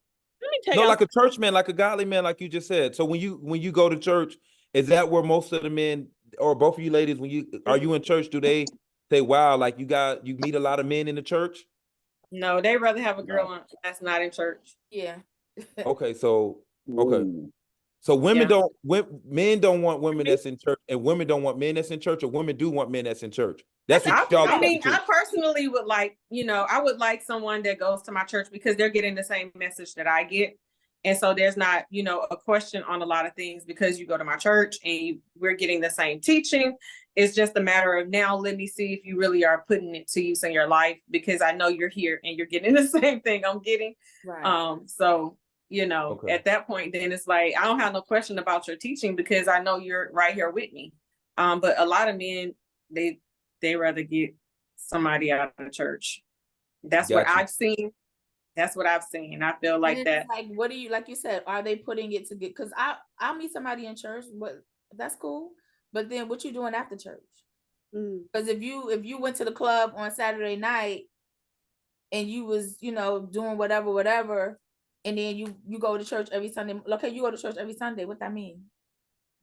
me tell No, you, like a church man, like a godly man, like you just said. So when you go to church, is that where most of the men, or both of you ladies, are you in church, do they say, wow, like you meet a lot of men in the church? No, they rather have a girl that's not in church. Yeah. Okay, so okay. Ooh. So men don't want women that's in church, and women don't want men that's in church, or women do want men that's in church. That's what y'all I mean, to. I personally would like, I would like someone that goes to my church because they're getting the same message that I get. And so there's not, a question on a lot of things because you go to my church and we're getting the same teaching. It's just a matter of now, let me see if you really are putting it to use in your life, because I know you're here and you're getting the same thing I'm getting. Right. So, Okay. at that point, then it's like, I don't have no question about your teaching because I know you're right here with me. But a lot of men, they rather get somebody out of the church. That's what Gotcha. I've seen. That's what I've seen. I feel like And that. it's like, what do you, like you said, are they putting it to get, because I'll meet somebody in church, but that's cool. But then what you doing after church? Because if you went to the club on Saturday night and you was, doing whatever, and then you go to church every Sunday. Okay, you go to church every Sunday. What that mean?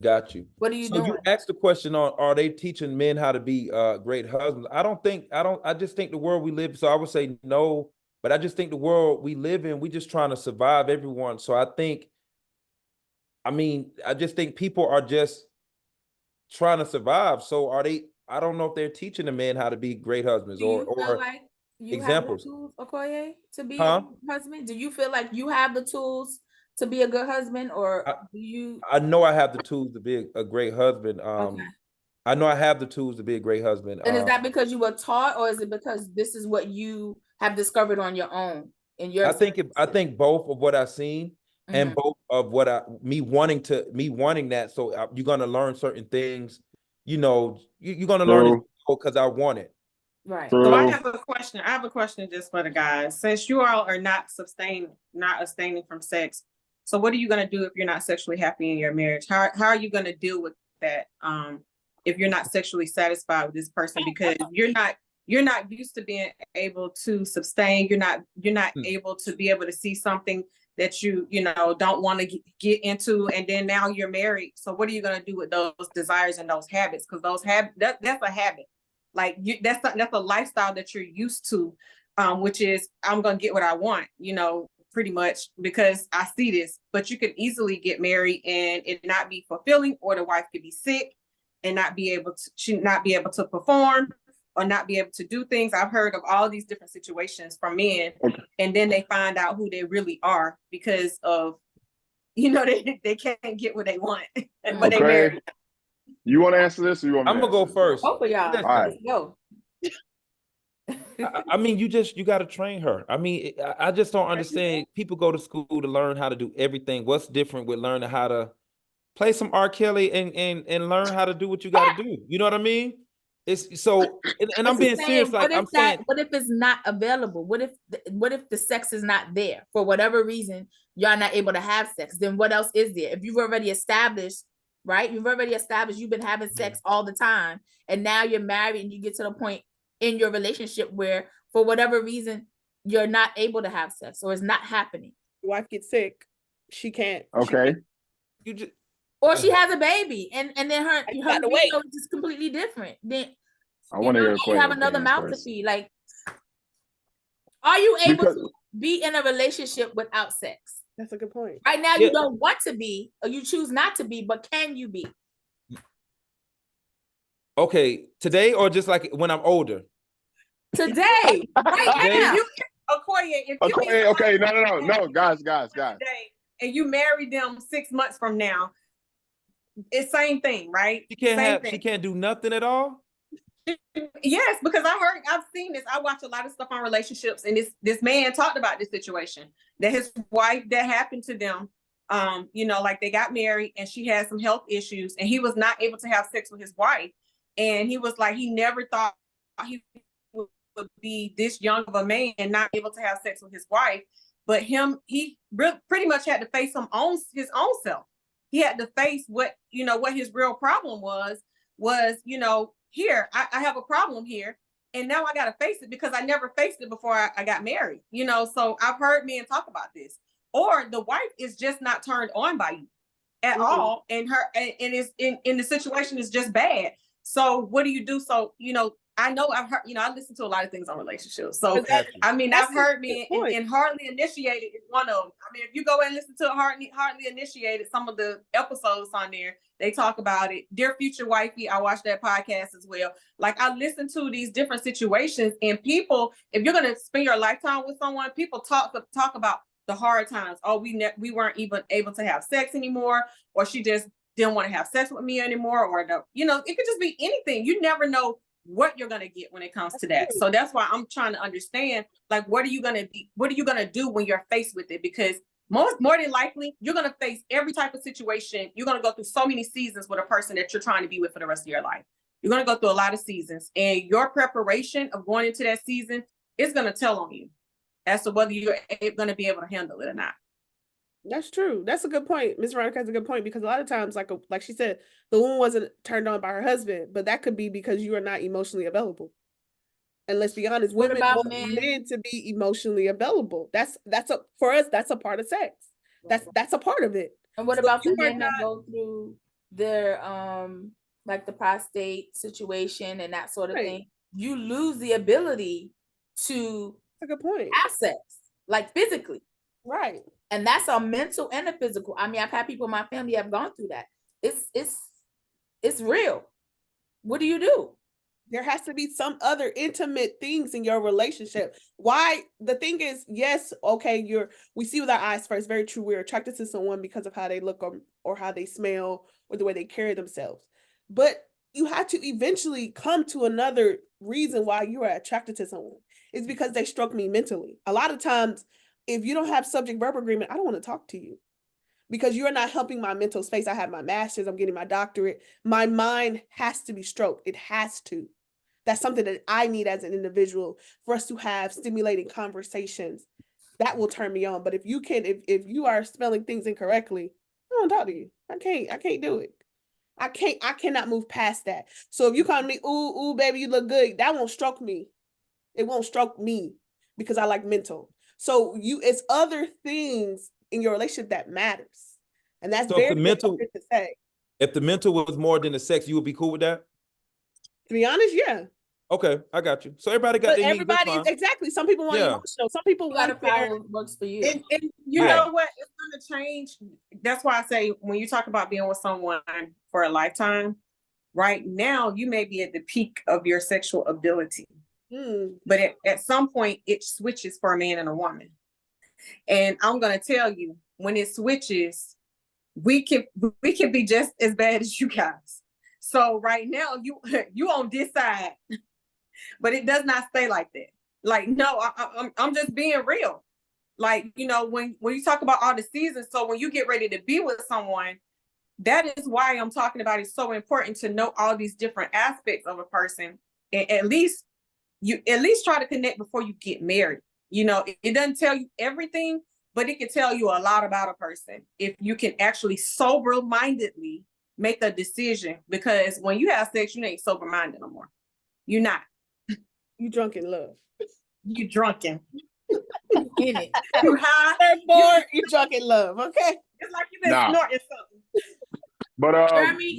Got you. What are you So doing? you asked the question on, are they teaching men how to be great husbands? I just think the world we live, so I would say no, But I just think the world we live in, we just trying to survive everyone. So I just think people are just trying to survive. So are they, I don't know if they're teaching the men how to be great husbands Do you feel or like you examples. have the tools, Okoye, to be Huh? a good husband? Do you feel like you have the tools to be a good husband, or I- do you? I know I have the tools to be a great husband. Okay. I know I have the tools to be a great husband. And is that because you were taught, or is it because this is what you have discovered on your own in your I think both of what I've seen and Mhm. both of what me wanting that. So you're gonna learn certain things. You know, you're gonna learn it because I want it. Right. So I True. have a question. I have a question just for the guys. Since you all are not abstaining from sex, so what are you gonna do if you're not sexually happy in your marriage? How are you gonna deal with that? If you're not sexually satisfied with this person because you're not used to being able to sustain. You're not able to be able to see something that you don't want to get into, and then now you're married. So what are you gonna do with those desires and those habits? Because that's a habit. Like that's a lifestyle that you're used to, which is I'm gonna get what I want, pretty much because I see this. But you could easily get married and it not be fulfilling, or the wife could be sick and not be able to perform or not be able to do things. I've heard of all these different situations from men, and then they find out who they really are because of they can't get what they want, but they married. You want to answer this, or you want me I'm to gonna go answer this? first. Both of y'all. Listen, All right. Let's go. I mean, you got to train her. I mean, I just don't understand. People go to school to learn how to do everything. What's different with learning how to play some R. Kelly and learn how to do what you got to do? You know what I mean? It's so, and I'm being serious. Like I'm saying, what if it's not available? What if the sex is not there for whatever reason? Y'all not able to have sex. Then what else is there? If you've already established, right? You've already established you've been having sex all the time, and now you're married, and you get to the point in your relationship where, for whatever reason, you're not able to have sex, or it's not happening. Your wife gets sick, she can't. Okay. you just Or she has a baby, and then her gotta wait. video is just completely different. Then I want to hear you have another mouth to feed. Like, are you able to be in a relationship without sex? That's a good point. Right now, Yeah. you don't want to be, or you choose not to be, but can you be? okay today or just like when I'm older? Today, right Today? now. Okoye, if you Okay, no, guys. today, and you marry them 6 months from now, it's same thing, right? She can't do nothing at all. Yes, because I've seen this. I watch a lot of stuff on relationships, and this man talked about this situation that his wife, that happened to them. Like they got married and she had some health issues, and he was not able to have sex with his wife. And he was like, he never thought he would be this young of a man and not able to have sex with his wife. But he pretty much had to face his own self. He had to face what his real problem was, here, I have a problem here. And now I got to face it because I never faced it before I got married, So I've heard men talk about this. Or the wife is just not turned on by you at all. And it's in the situation is just bad. So what do you do? So, I know I've heard, I listen to a lot of things on relationships. So, Exactly. I mean, That's I've heard a men, good point. and Hardly Initiated is one of them. I mean, if you go and listen to Hardly Initiated, some of the episodes on there, they talk about it. Dear Future Wifey, I watched that podcast as well. Like, I listen to these different situations, and people, if you're going to spend your lifetime with someone, people talk about the hard times. Oh, we weren't even able to have sex anymore, or she just didn't want to have sex with me anymore, or it could just be anything. You never know what you're going to get when it comes to that. So that's why I'm trying to understand, like, what are you going to do when you're faced with it? Because more than likely, you're going to face every type of situation. You're going to go through so many seasons with a person that you're trying to be with for the rest of your life. You're going to go through a lot of seasons, and your preparation of going into that season is going to tell on you as to whether you're going to be able to handle it or not. That's true. That's a good point. Ms. Veronica has a good point, because a lot of times, like she said, the woman wasn't turned on by her husband, but that could be because you are not emotionally available. And let's be honest, What women about want men? men to be emotionally available. For us, that's a part of sex. That's a part of it. And what So about the you are men that go through their like the prostate situation and that sort of Right. thing? You lose the ability to a good point. have sex, like physically. Right. And that's a mental and a physical. I mean, I've had people in my family have gone through that. It's real. What do you do? There has to be some other intimate things in your relationship. Why? The thing is, yes, okay, we see with our eyes first, very true. We're attracted to someone because of how they look or how they smell or the way they carry themselves. But you have to eventually come to another reason why you are attracted to someone. It's because they struck me mentally. A lot of times, if you don't have subject verb agreement, I don't want to talk to you because you're not helping my mental space. I have my master's, I'm getting my doctorate. My mind has to be stroked. It has to. That's something that I need as an individual for us to have stimulating conversations. That will turn me on. But if you are spelling things incorrectly, I don't talk to you. I can't do it. I cannot move past that. So if you call me, ooh, baby, you look good, that won't stroke me. It won't stroke me because I like mental. So it's other things in your relationship that matters. And that's So if very the mental, important to say. if the mental was more than the sex, you would be cool with that? To be honest, yeah. Okay, I got you. So everybody got But their needs. That's everybody, fine. exactly. Some people want Yeah. emotional. Some people You gotta want their, follow what works for you. And you Yeah. know what? It's gonna change. That's why I say when you talk about being with someone for a lifetime, right now you may be at the peak of your sexual ability, but at some point it switches for a man and a woman. And I'm gonna tell you, when it switches, we can be just as bad as you guys. So right now you on this side, but it does not stay like that. Like, no, I'm just being real. Like, you know, when you talk about all the seasons, so when you get ready to be with someone, that is why I'm talking about it's so important to know all these different aspects of a person. And at least try to connect before you get married. You know, it doesn't tell you everything, but it can tell you a lot about a person if you can actually sober-mindedly make a decision. Because when you have sex, you ain't sober-minded no more. You're not. you drunk in love. You drunken. In it. You high. Therefore, you drunk in love. Okay. It's like you've been Nah. snorting something. But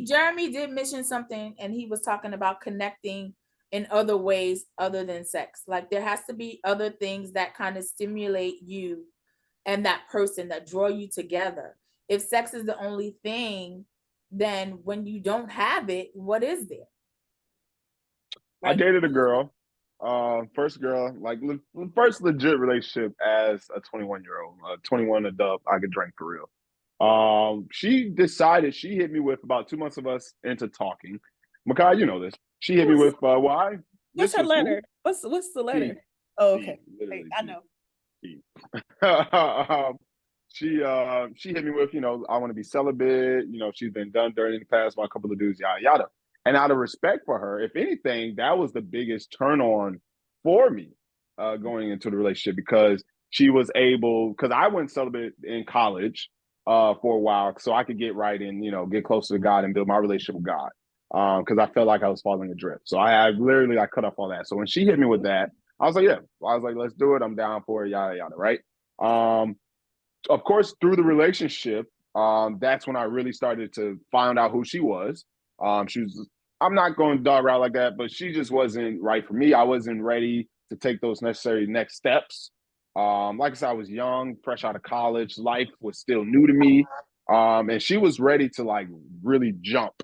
Jeremy did mention something, and he was talking about connecting in other ways other than sex. Like there has to be other things that kind of stimulate you and that person that draw you together. If sex is the only thing, then when you don't have it, what is there? I dated a girl, first girl, like first legit relationship as a 21-year-old, 21 adult, I could drink for real. She decided, she hit me with about 2 months of us into talking. Makai, you know this. She hit me with why? What's her letter? What's the letter? T. Oh, okay. Literally I T. know. She hit me with, you know, I want to be celibate. You know, she's been done dirty in the past by a couple of dudes, yada yada. And out of respect for her, if anything, that was the biggest turn on for me going into the relationship, because she was able, because I went celibate in college for a while so I could get right in, you know, get closer to God and build my relationship with God, because I felt like I was falling adrift. So I literally cut off all that. So when she hit me with that, I was like, yeah. I was like, let's do it. I'm down for it, yada, yada, right? Of course, through the relationship, that's when I really started to find out who she was. She was, I'm not going dog route like that, but she just wasn't right for me. I wasn't ready to take those necessary next steps. Like I said, I was young, fresh out of college. Life was still new to me. And she was ready to like really jump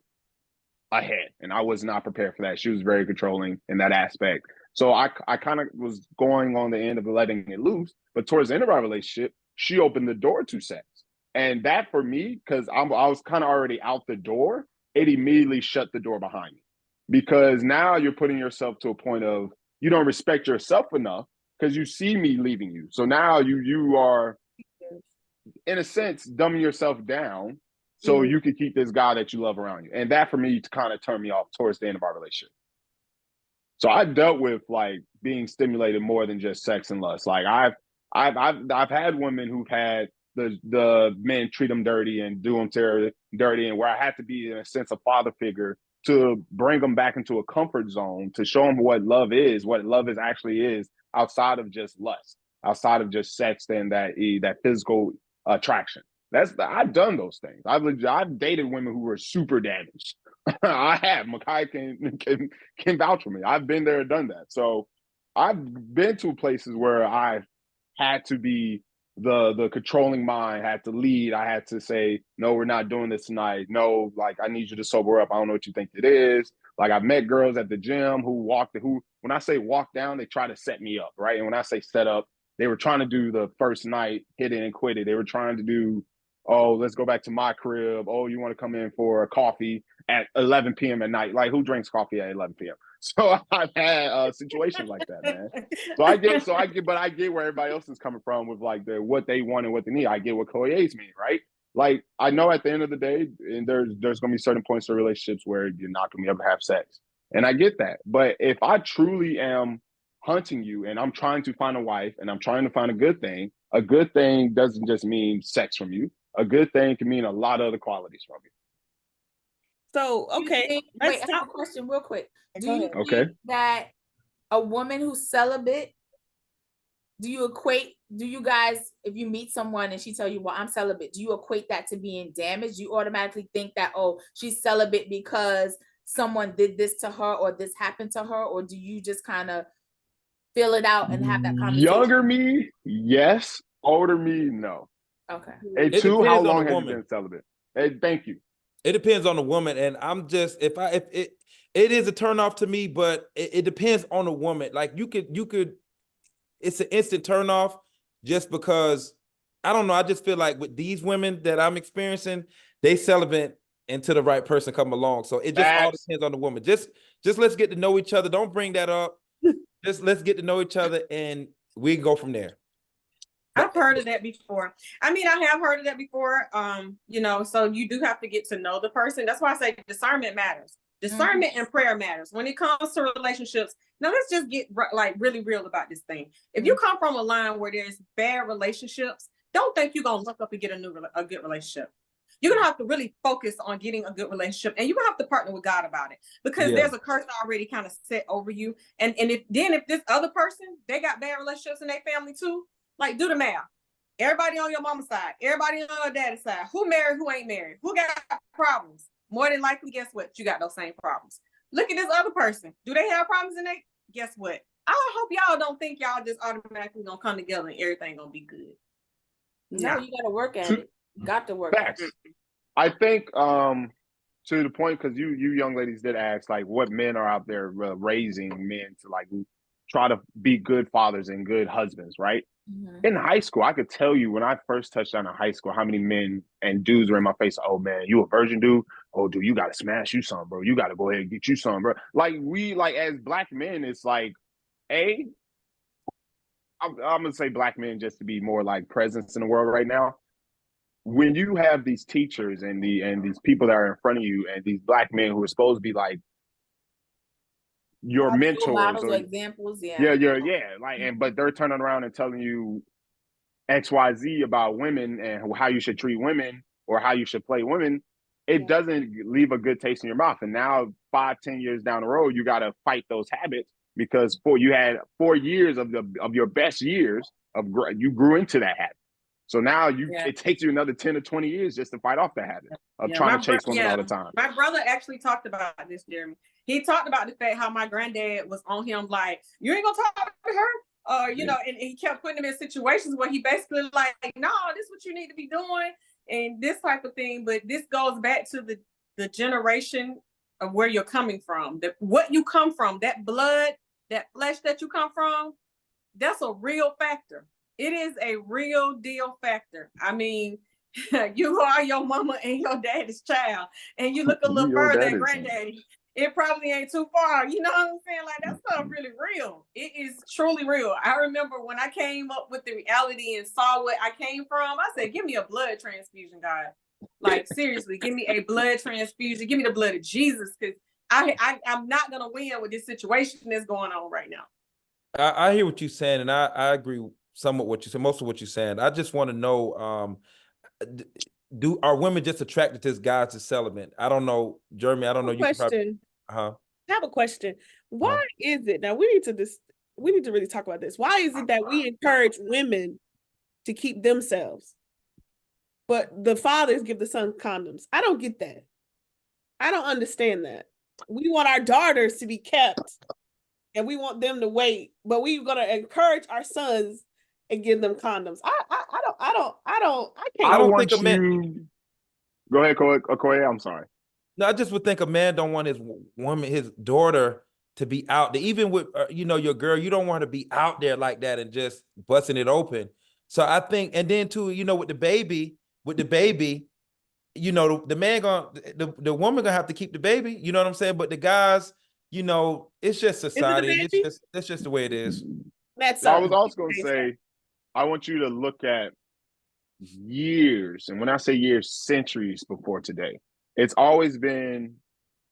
ahead. And I was not prepared for that. She was very controlling in that aspect. So I kind of was going on the end of letting it loose. But towards the end of our relationship, she opened the door to sex. And that for me, because I was kind of already out the door, it immediately shut the door behind me. Because now you're putting yourself to a point of you don't respect yourself enough because you see me leaving you. So now you are, in a sense, dumbing yourself down so you can keep this guy that you love around you. And that for me kind of turned me off towards the end of our relationship. So I dealt with like being stimulated more than just sex and lust. Like I've had women who've had the men treat them dirty and do them dirty, and where I had to be in a sense a father figure to bring them back into a comfort zone, to show them what love is actually is outside of just lust, outside of just sex and that physical attraction. I've done those things. I've dated women who were super damaged. I have. Makai can vouch for me. I've been there and done that. So I've been to places where I've had to be the controlling mind, had to lead. I had to say, no, we're not doing this tonight. No, like I need you to sober up. I don't know what you think it is. Like I've met girls at the gym who when I say walk down, they try to set me up, right? And when I say set up, they were trying to do the first night, hit it and quit it. They were trying to do, oh, let's go back to my crib. Oh, you want to come in for a coffee at 11 p.m. at night? Like who drinks coffee at 11 p.m.? So I've had situations like that, man. But I get where everybody else is coming from with like what they want and what they need. I get what Koye's mean, right? Like I know at the end of the day, and there's gonna be certain points of relationships where you're not gonna be able to have sex, and I get that. But if I truly am hunting you and I'm trying to find a wife and I'm trying to find a good thing doesn't just mean sex from you. A good thing can mean a lot of other qualities from you. So, Do you okay, think- let's wait, I have a talk. question real quick. Do Go you ahead. Okay. think that a woman who's celibate, do you guys, if you meet someone and she tell you, well, I'm celibate, do you equate that to being damaged? Do you automatically think that, oh, she's celibate because someone did this to her or this happened to her? Or do you just kind of fill it out and have that conversation? Younger me, yes. Older me, no. Okay. And It two, how depends on long the have you woman. been celibate? Hey, thank you. It depends on the woman, and I'm just if it is a turn off to me, but it depends on the woman. Like you could it's an instant turn off just because I don't know. I just feel like with these women that I'm experiencing, they celibate until the right person come along. So it just all Facts. depends on the woman. Just let's get to know each other. Don't bring that up. Just let's get to know each other and we can go from there. I've heard of that before. I mean, I have heard of that before. So you do have to get to know the person. That's why I say discernment matters. Discernment and prayer matters. When it comes to relationships, now let's just get like really real about this thing. If you come from a line where there's bad relationships, don't think you're gonna look up and get a good relationship. You're gonna have to really focus on getting a good relationship, and you're gonna have to partner with God about it because Yeah. there's a curse already kind of set over you. And if this other person, they got bad relationships in their family too. Like, do the math. Everybody on your mama's side, everybody on your daddy's side, who married, who ain't married, who got problems? More than likely, guess what? You got those same problems. Look at this other person. Do they have problems in they? Guess what? I hope y'all don't think y'all just automatically gonna come together and everything gonna be good. No, you gotta work at it. You got to work at Facts. it. I think to the point, because you young ladies did ask like what men are out there raising men to like try to be good fathers and good husbands, right? In high school, I could tell you when I first touched down in high school, how many men and dudes were in my face. Oh man, you a virgin dude? Oh dude, you gotta smash you some, bro. You gotta go ahead and get you some, bro. Like we like as black men, it's like, I'm gonna say black men just to be more like presence in the world right now. When you have these teachers and these people that are in front of you and these black men who are supposed to be like your Role mentors models or or examples, yeah. but they're turning around and telling you XYZ about women and how you should treat women or how you should play women, it doesn't leave a good taste in your mouth. And now 5-10 years down the road, you got to fight those habits because you had 4 years of your best years you grew into that habit. So now it takes you another 10 or 20 years just to fight off the habit of trying to chase women all the time. My brother actually talked about this, Jeremy. He talked about the fact how my granddad was on him like, you ain't gonna talk to her? And he kept putting him in situations where he basically like, no, this is what you need to be doing and this type of thing. But this goes back to the generation of where you're coming from, what you come from, that blood, that flesh that you come from, that's a real factor. It is a real deal factor. I mean, you are your mama and your daddy's child, and you look a little further than granddaddy. It probably ain't too far. You know what I'm saying? Like that stuff really real. It is truly real. I remember when I came up with the reality and saw what I came from, I said, give me a blood transfusion, God. Like seriously, give me a blood transfusion. Give me the blood of Jesus, because I'm not gonna win with this situation that's going on right now. I hear what you're saying, and I agree somewhat what you said, most of what you're saying. I just want to know, are women just attracted to this guy to celibate? I don't know, Jeremy. I don't know. Question. I have a question. Why is it now? We need to really talk about this. Why is it that we encourage women to keep themselves, but the fathers give the sons condoms? I don't get that. I don't understand that. We want our daughters to be kept, and we want them to wait, but we're gonna encourage our sons and give them condoms. I can't. I don't want think a man. you. Go ahead, Okoye. I'm sorry. No, I just would think a man don't want his woman, his daughter, to be out there. Even with your girl, you don't want to be out there like that and just busting it open. So I think, and then too, with the baby, the man the woman gonna have to keep the baby. You know what I'm saying? But the guys, it's just society. It's just the way it is. That's I was also gonna say, I want you to look at years, and when I say years, centuries before today. It's always been,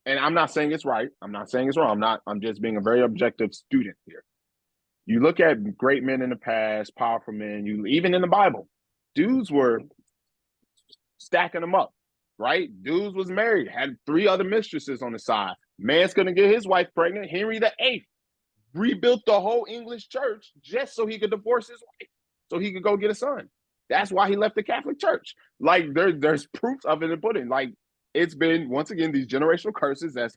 and I'm not saying it's right. I'm not saying it's wrong. I'm just being a very objective student here. You look at great men in the past, powerful men, even in the Bible, dudes were stacking them up, right? Dudes was married, had 3 other mistresses on the side. Man's gonna get his wife pregnant. Henry VIII rebuilt the whole English church just so he could divorce his wife, so he could go get a son. That's why he left the Catholic Church. Like there's proof of it in pudding. Like, it's been, once again, these generational curses that's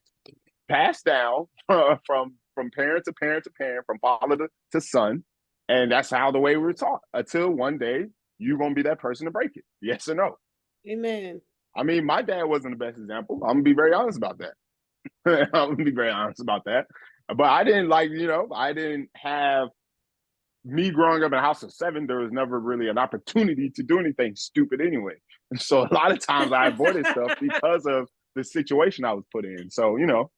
passed down from parent to parent to parent, from father to son. And that's how the way we were taught, until one day you're going to be that person to break it. Yes or no? Amen. I mean, my dad wasn't the best example. I'm going to be very honest about that. I'm going to be very honest about that. But I didn't I didn't have, me growing up in a house of 7, there was never really an opportunity to do anything stupid anyway. And so a lot of times I avoided stuff because of the situation I was put in. So, Well,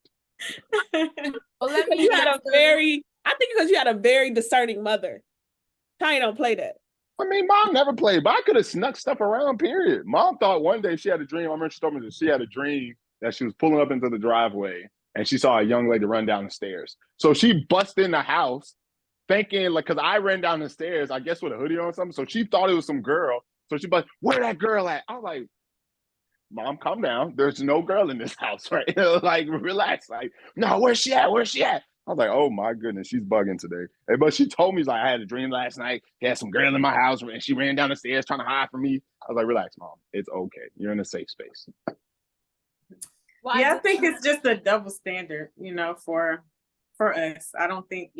let me You had a very, I think because you had a very discerning mother. Tanya don't play that. I mean, mom never played, but I could have snuck stuff around, period. Mom thought one day she had a dream. I remember she told me that she had a dream that she was pulling up into the driveway and she saw a young lady run down the stairs. So she busted in the house thinking, like, because I ran down the stairs, I guess with a hoodie on or something. So she thought it was some girl. So she's like, where that girl at? I was like, Mom, calm down. There's no girl in this house, right? Like, relax. Like, no, where's she at? Where's she at? I was like, oh my goodness, she's bugging today. But she told me, like, I had a dream last night. He had some girl in my house and she ran down the stairs trying to hide from me. I was like, relax, Mom. It's okay. You're in a safe space. Yeah, I think it's just a double standard, for us. I don't think,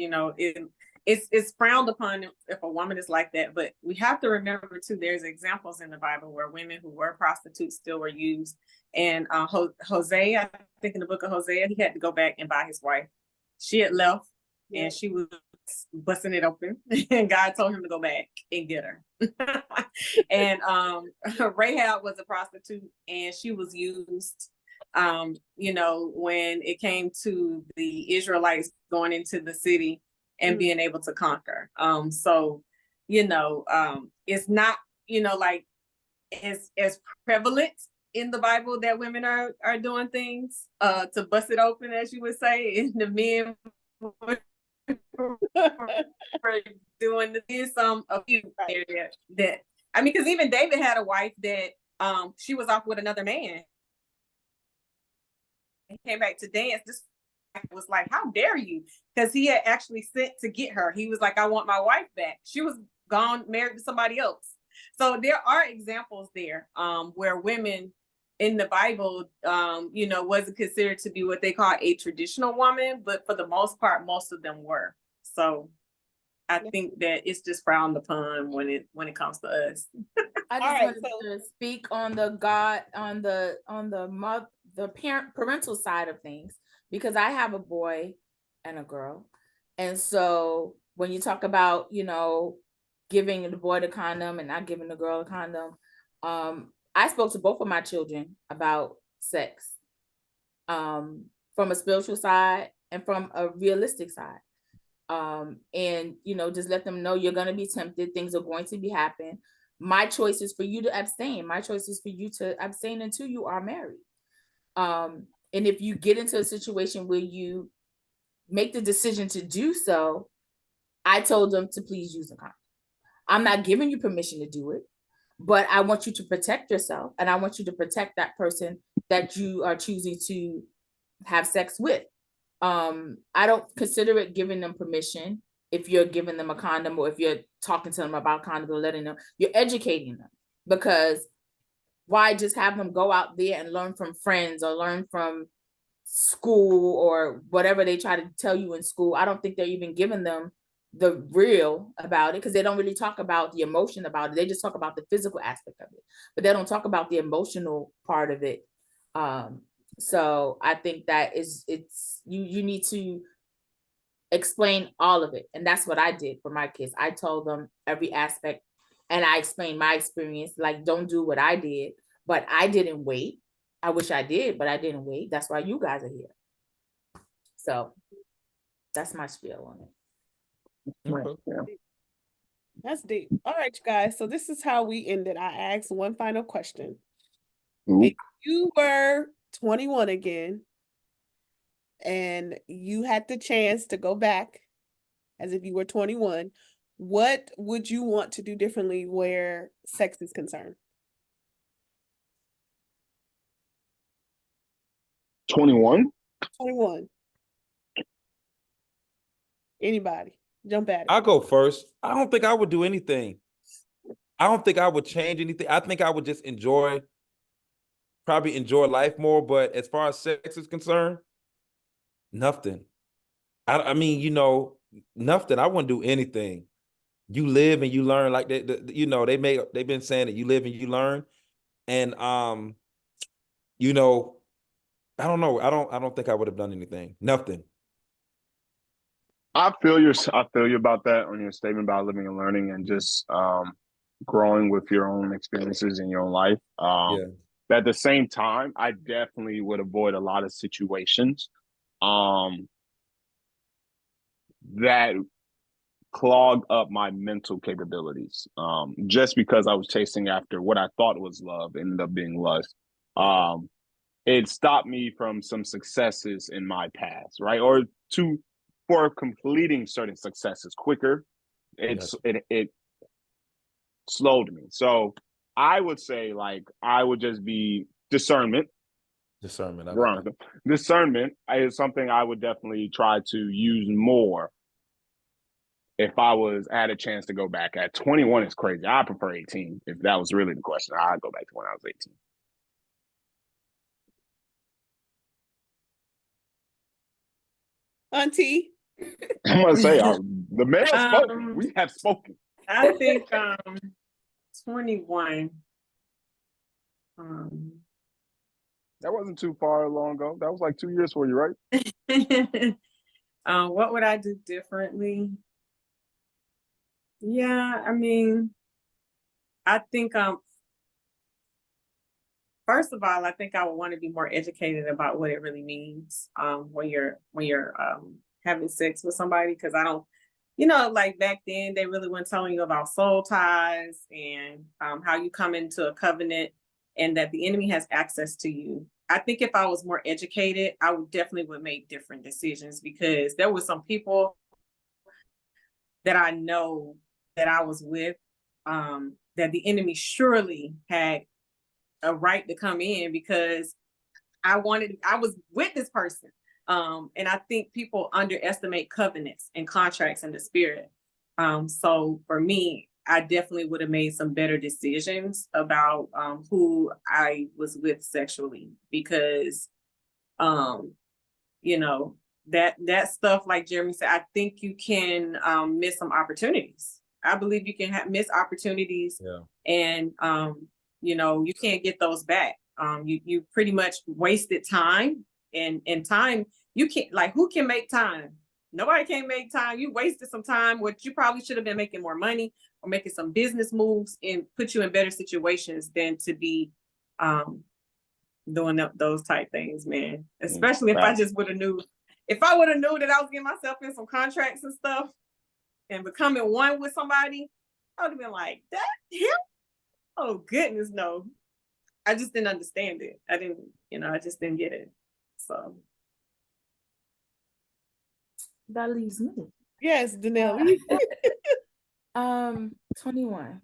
it's frowned upon if a woman is like that, but we have to remember too, there's examples in the Bible where women who were prostitutes still were used. And Hosea, I think in the book of Hosea, he had to go back and buy his wife. She had left and she was busting it open, and God told him to go back and get her. And Rahab was a prostitute and she was used when it came to the Israelites going into the city and being able to conquer. So it's not, like as prevalent in the Bible that women are doing things to bust it open, as you would say, and the men were doing a few that I mean, because even David had a wife that she was off with another man. He came back to dance. This was like, how dare you? Because he had actually sent to get her. He was like, I want my wife back. She was gone, married to somebody else. So there are examples there where women in the Bible, wasn't considered to be what they call a traditional woman, but for the most part, most of them were. So I think that it's just frowned upon when it comes to us. I just wanted to speak on the parental side of things, because I have a boy and a girl. And so when you talk about, giving the boy the condom and not giving the girl a condom, I spoke to both of my children about sex from a spiritual side and from a realistic side. And just let them know you're going to be tempted. Things are going to be happening. My choice is for you to abstain. My choice is for you to abstain until you are married. And if you get into a situation where you make the decision to do so, I told them to please use a condom. I'm not giving you permission to do it, but I want you to protect yourself, and I want you to protect that person that you are choosing to have sex with. I don't consider it giving them permission if you're giving them a condom, or if you're talking to them about condoms or letting them, you're educating them. Because why just have them go out there and learn from friends or learn from school or whatever they try to tell you in school. I don't think they're even giving them the real about it, because they don't really talk about the emotion about it. They just talk about the physical aspect of it, but they don't talk about the emotional part of it. So I think that it's you need to explain all of it, and that's what I did for my kids. I told them every aspect, and I explained my experience. Like, don't do what I did, but I didn't wait. I wish I did, but I didn't wait. That's why you guys are here. So that's my spiel on it. Okay. Yeah. That's deep. All right, you guys. So this is how we ended. I asked one final question. Ooh. If you were 21 again and you had the chance to go back as if you were 21, what would you want to do differently where sex is concerned? 21? 21. Anybody? Jump at it. I'll go first. I don't think I would do anything. I don't think I would change anything. I think I would just probably enjoy life more. But as far as sex is concerned, nothing. I mean, nothing. I wouldn't do anything. You live and you learn, like they've been saying that you live and you learn. And I don't know. I don't think I would have done anything. Nothing. I feel you about that on your statement about living and learning and just growing with your own experiences in your own life. Yeah. But at the same time, I definitely would avoid a lot of situations that clog up my mental capabilities. Just because I was chasing after what I thought was love ended up being lust. It stopped me from some successes in my past, right? Or for completing certain successes quicker. It slowed me. So I would say, like, I would just be discernment. Discernment. Discernment is something I would definitely try to use more if I had a chance to go back. At 21 is crazy. I prefer 18. If that was really the question, I'd go back to when I was 18. Auntie? I'm gonna say the man has spoken. We have spoken. I think 21. That wasn't too far long ago. That was like 2 years for you, right? What would I do differently? Yeah, I mean, I think first of all, I think I would want to be more educated about what it really means when you're having sex with somebody, because I don't, like back then they really weren't telling you about soul ties and how you come into a covenant and that the enemy has access to you. I think if I was more educated, I would make different decisions, because there were some people that I know that I was with that the enemy surely had a right to come in, because I was with this person. And I think people underestimate covenants and contracts in the spirit. So for me, I definitely would have made some better decisions about who I was with sexually, because that stuff, like Jeremy said, I think you can miss some opportunities. I believe you can miss opportunities. Yeah. And you can't get those back. You pretty much wasted time, and time you can't, like, who can make time? Nobody can make time. You wasted some time, which you probably should have been making more money or making some business moves and put you in better situations than to be doing those type things, man. Especially if I just would have knew that I was getting myself in some contracts and stuff and becoming one with somebody, I would have been like, that him? Oh goodness, no. I just didn't understand it. I just didn't get it. So That leaves me. Yes, Danelle. 21.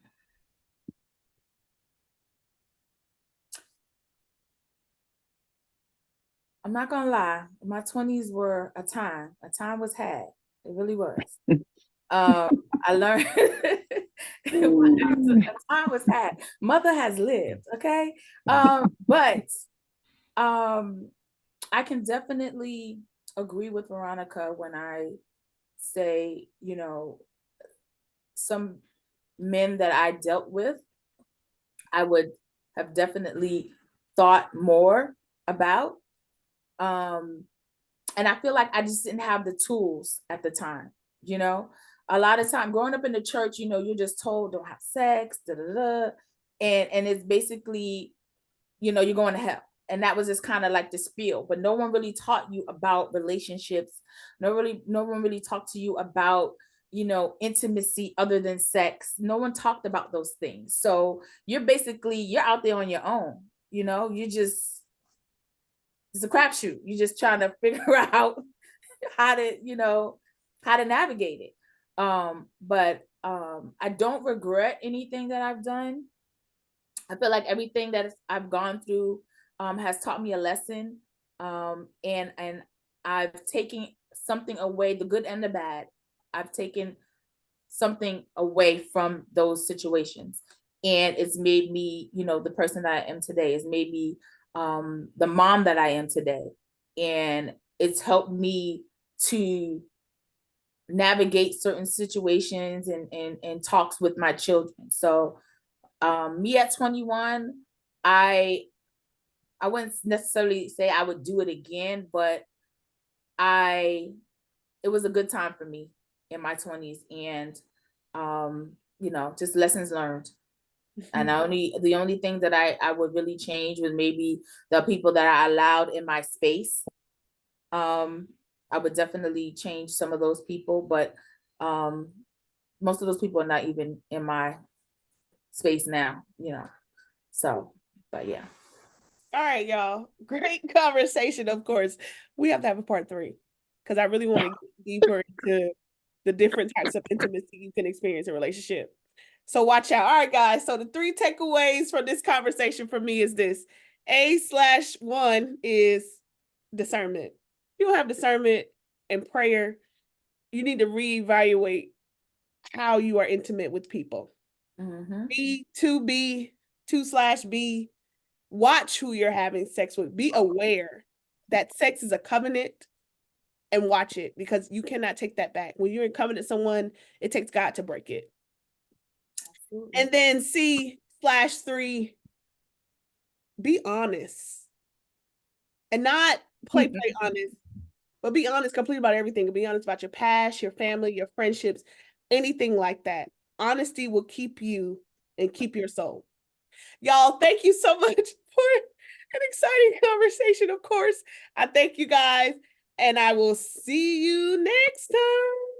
I'm not gonna lie, my 20s were a time. A time was had. It really was. I learned a time was had. Mother has lived, okay? But I can definitely agree with Veronica when I say, you know, some men that I dealt with, I would have definitely thought more about. And I feel like I just didn't have the tools at the time, you know. A lot of time growing up in the church, you know, you're just told don't have sex, da da da, and it's basically, you know, you're going to hell. And that was just kind of like the spiel, but no one really taught you about relationships. No one really talked to you about, you know, intimacy other than sex. No one talked about those things. So you're out there on your own, you know, it's a crapshoot. You're just trying to figure out how to, you know, how to navigate it. But I don't regret anything that I've done. I feel like everything that I've gone through has taught me a lesson. And I've taken something away, the good and the bad. I've taken something away from those situations. And it's made me, you know, the person that I am today. It's made me the mom that I am today. And it's helped me to navigate certain situations and talks with my children. So me at 21, I wouldn't necessarily say I would do it again, but it was a good time for me in my 20s, and you know, just lessons learned. And the only thing that I would really change was maybe the people that I allowed in my space. I would definitely change some of those people, but most of those people are not even in my space now, you know. So, but yeah. All right, y'all. Great conversation. Of course, we have to have a part 3 because I really want to get deeper into the different types of intimacy you can experience in a relationship. So watch out. All right, guys. So the 3 takeaways from this conversation for me is this. A/1 is discernment. If you don't have discernment and prayer, you need to reevaluate how you are intimate with people. Mm-hmm. B/B, watch who you're having sex with. Be aware that sex is a covenant and watch it, because you cannot take that back. When you're in covenant with someone, it takes God to break it. Absolutely. And then C/3, be honest. And not play honest, but be honest completely about everything. Be honest about your past, your family, your friendships, anything like that. Honesty will keep you and keep your soul. Y'all, thank you so much for an exciting conversation. Of course, I thank you guys, and I will see you next time.